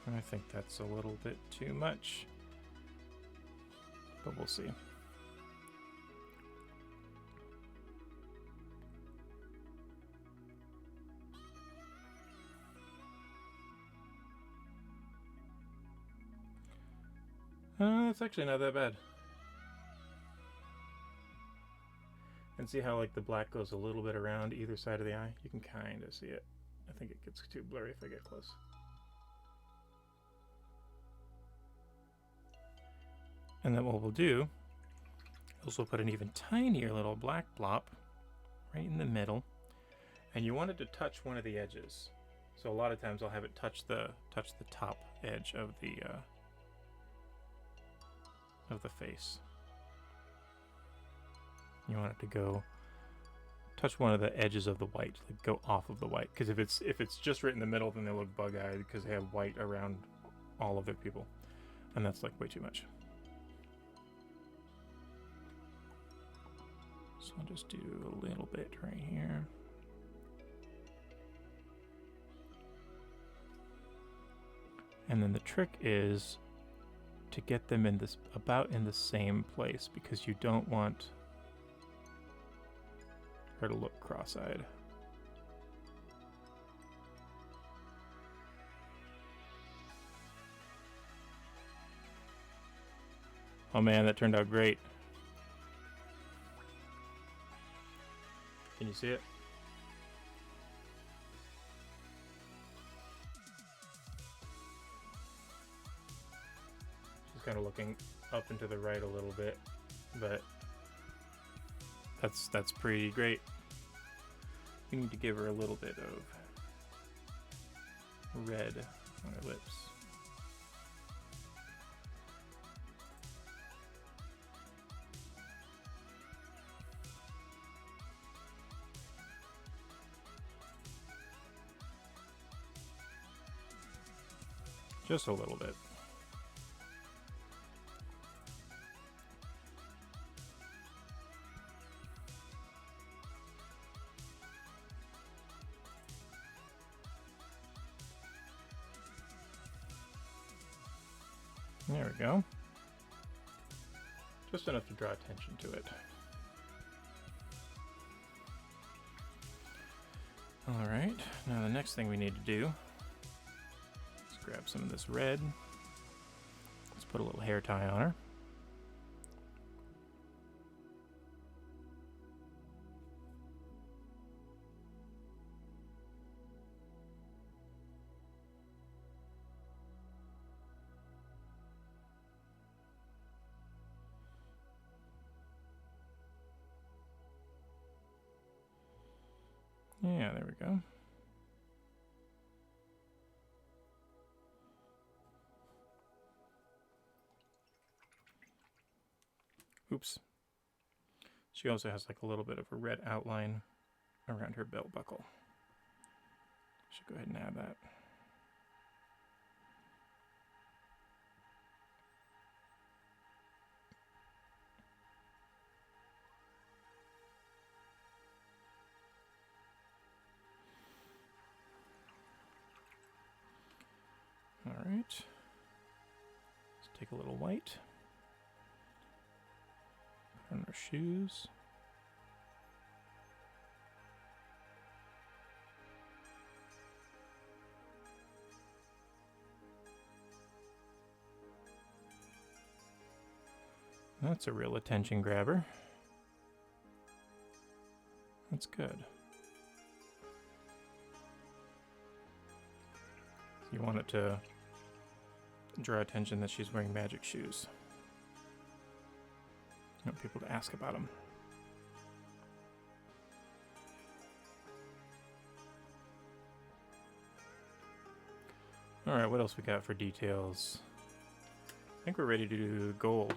I think that's a little bit too much, but we'll see. It's actually not that bad. And see how like the black goes a little bit around either side of the eye? You can kind of see it. I think it gets too blurry if I get close. And then what we'll do is we'll put an even tinier little black blop right in the middle. And you want it to touch one of the edges. So a lot of times I'll have it touch the top edge of the face. You want it to go touch one of the edges of the white, like go off of the white. Because if it's just right in the middle, then they look bug-eyed because they have white around all of their people, and that's like way too much. So I'll just do a little bit right here. And then the trick is to get them in this about in the same place, because you don't want her to look cross-eyed. Oh man, that turned out great. Can you see it? She's kind of looking up and to the right a little bit, but that's pretty great. We need to give her a little bit of red on her lips. Just a little bit. There we go. Just enough to draw attention to it. All right, now the next thing we need to do is grab some of this red. Let's put a little hair tie on her. Yeah, there we go. Oops. She also has like a little bit of a red outline around her belt buckle. Should go ahead and add that. All right. Let's take a little white. Put on our shoes. That's a real attention grabber. That's good. You want it to draw attention that she's wearing magic shoes. You want people to ask about them. All right, what else we got for details? I think we're ready to do gold.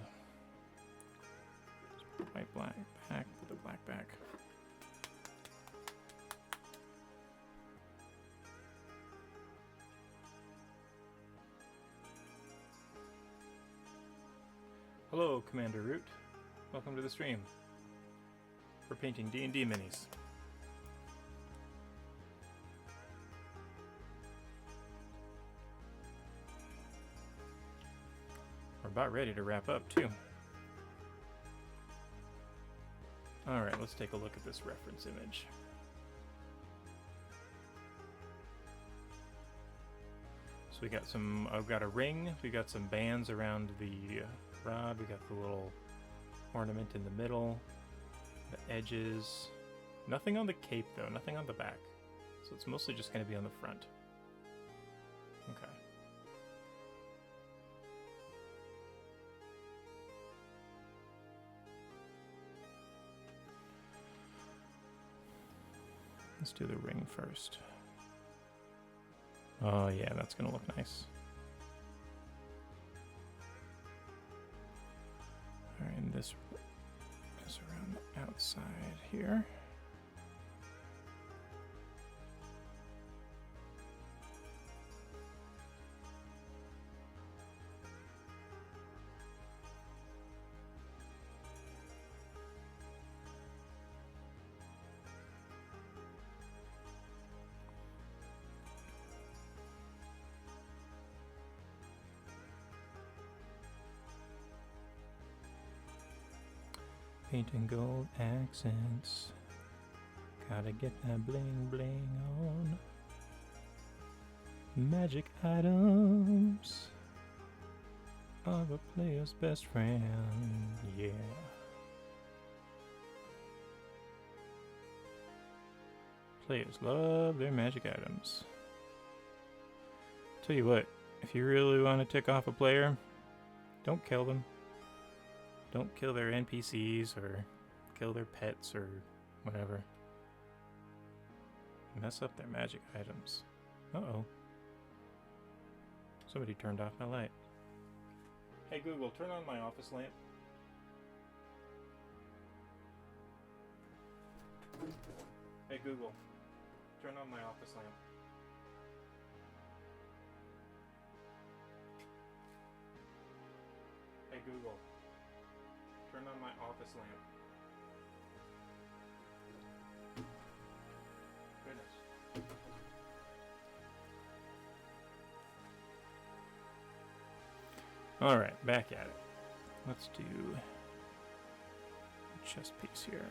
White, black, back with a black back. Hello, Commander Root. Welcome to the stream. We're painting D&D minis. We're about ready to wrap up, too. Alright, let's take a look at this reference image. So we got some, I've got a ring, we got some bands around the rod, we got the little ornament in the middle, the edges. Nothing on the cape though, nothing on the back. So it's mostly just going to be on the front. Okay. Let's do the ring first. Oh yeah, that's going to look nice. Alright, and this is around the outside here. Painting gold accents. Gotta get that bling bling on. Magic items are a player's best friend. Yeah. Players love their magic items. Tell you what, if you really want to tick off a player, don't kill them. Don't kill their NPCs or kill their pets or whatever. Mess up their magic items. Uh-oh. Somebody turned off my light. Hey Google, turn on my office lamp. Hey Google, turn on my office lamp. Hey Google, turn on my office lamp. Goodness. Alright, back at it. Let's do a chest piece here.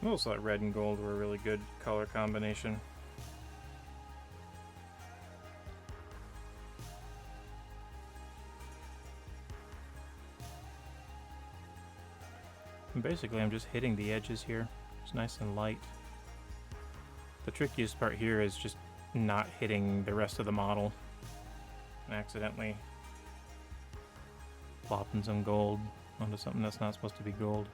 I also thought red and gold were a really good color combination. And basically I'm just hitting the edges here. It's nice and light. The trickiest part here is just not hitting the rest of the model and accidentally plopping some gold onto something that's not supposed to be gold.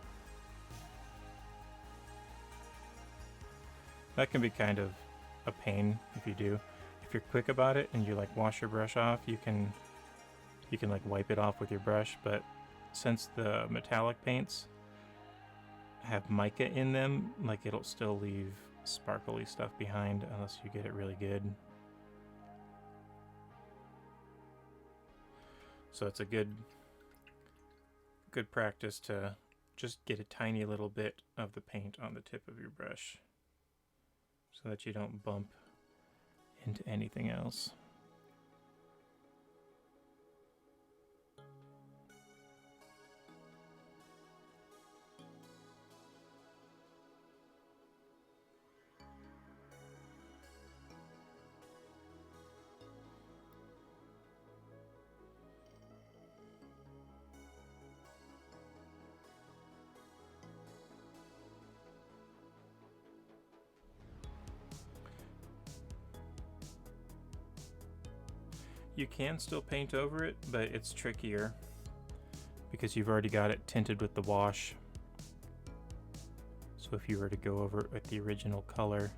That can be kind of a pain if you do. If you're quick about it and you like wash your brush off, you can like wipe it off with your brush, but since the metallic paints have mica in them, like it'll still leave sparkly stuff behind unless you get it really good. So it's a good practice to just get a tiny little bit of the paint on the tip of your brush, so that you don't bump into anything else. You can still paint over it, but it's trickier because you've already got it tinted with the wash. So if you were to go over it with the original color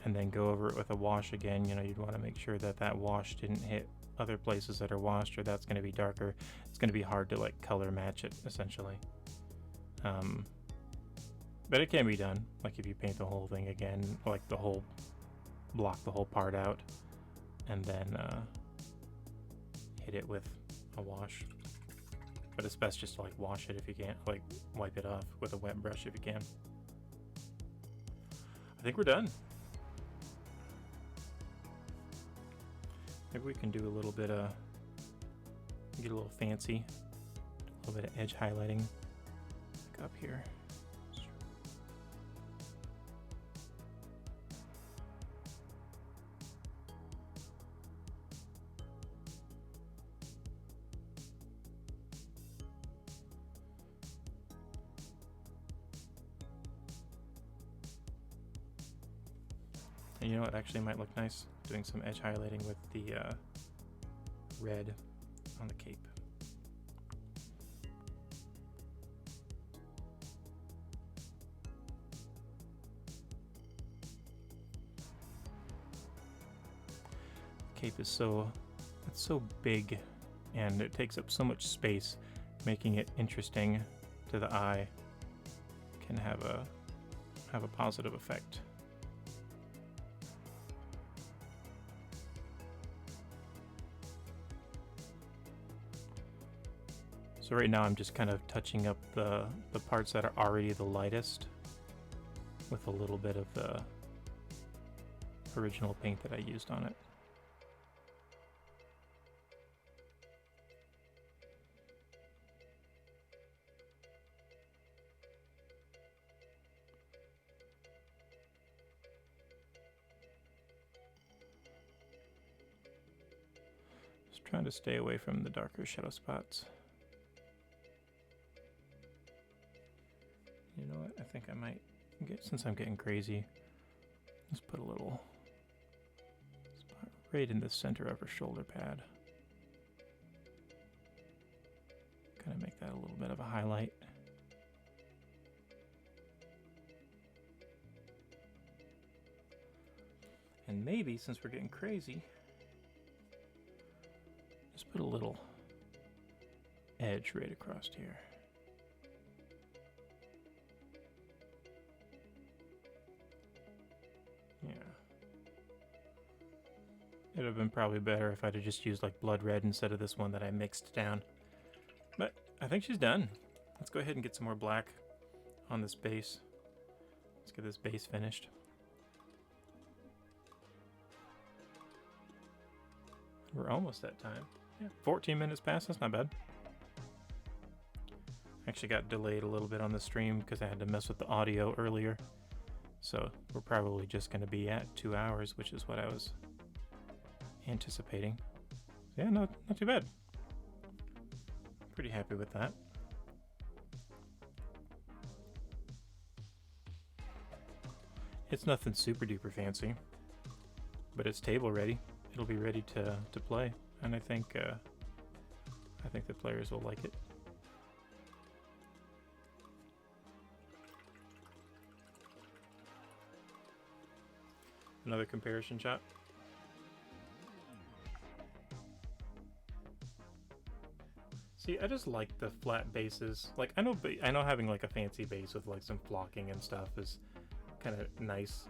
and then go over it with a wash again, you know, you'd want to make sure that that wash didn't hit other places that are washed, or that's going to be darker. It's going to be hard to like color match it essentially. But it can be done. Like if you paint the whole thing again, like the whole block, the whole part out, and then hit it with a wash. But it's best just to like wash it if you can't, like wipe it off with a wet brush if you can. I think we're done. Maybe we can do a little bit of, get a little fancy, a little bit of edge highlighting like up here. And you know what actually might look nice? Doing some edge highlighting with the red on the cape. cape is it's so big, and it takes up so much space, making it interesting to the eye can have a positive effect. So right now I'm just kind of touching up the parts that are already the lightest with a little bit of the original paint that I used on it. Just trying to stay away from the darker shadow spots. You know what? I think I might since I'm getting crazy, let's put a little spot right in the center of her shoulder pad. Kind of make that a little bit of a highlight. And maybe, since we're getting crazy, just put a little edge right across here. Yeah. It would have been probably better if I'd have just used like blood red instead of this one that I mixed down. But I think she's done. Let's go ahead and get some more black on this base. Let's get this base finished. We're almost at time. Yeah, 14 minutes past, that's not bad. Actually got delayed a little bit on the stream because I had to mess with the audio earlier. So we're probably just going to be at 2 hours, which is what I was anticipating. So yeah, not too bad. Pretty happy with that. It's nothing super duper fancy, but it's table ready. It'll be ready to play, and I think the players will like it. Another comparison shot. See, I just like the flat bases. Like, I know having like a fancy base with like some flocking and stuff is kind of nice,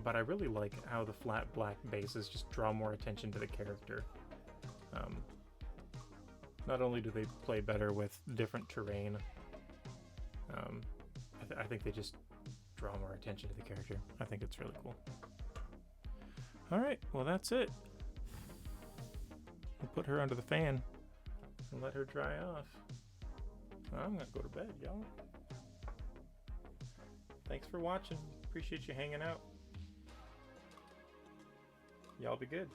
but I really like how the flat black bases just draw more attention to the character. Not only do they play better with different terrain, I think they just draw more attention to the character. I think it's really cool. Alright, well that's it. We'll put her under the fan and let her dry off. I'm gonna go to bed, y'all. Thanks for watching. Appreciate you hanging out. Y'all be good.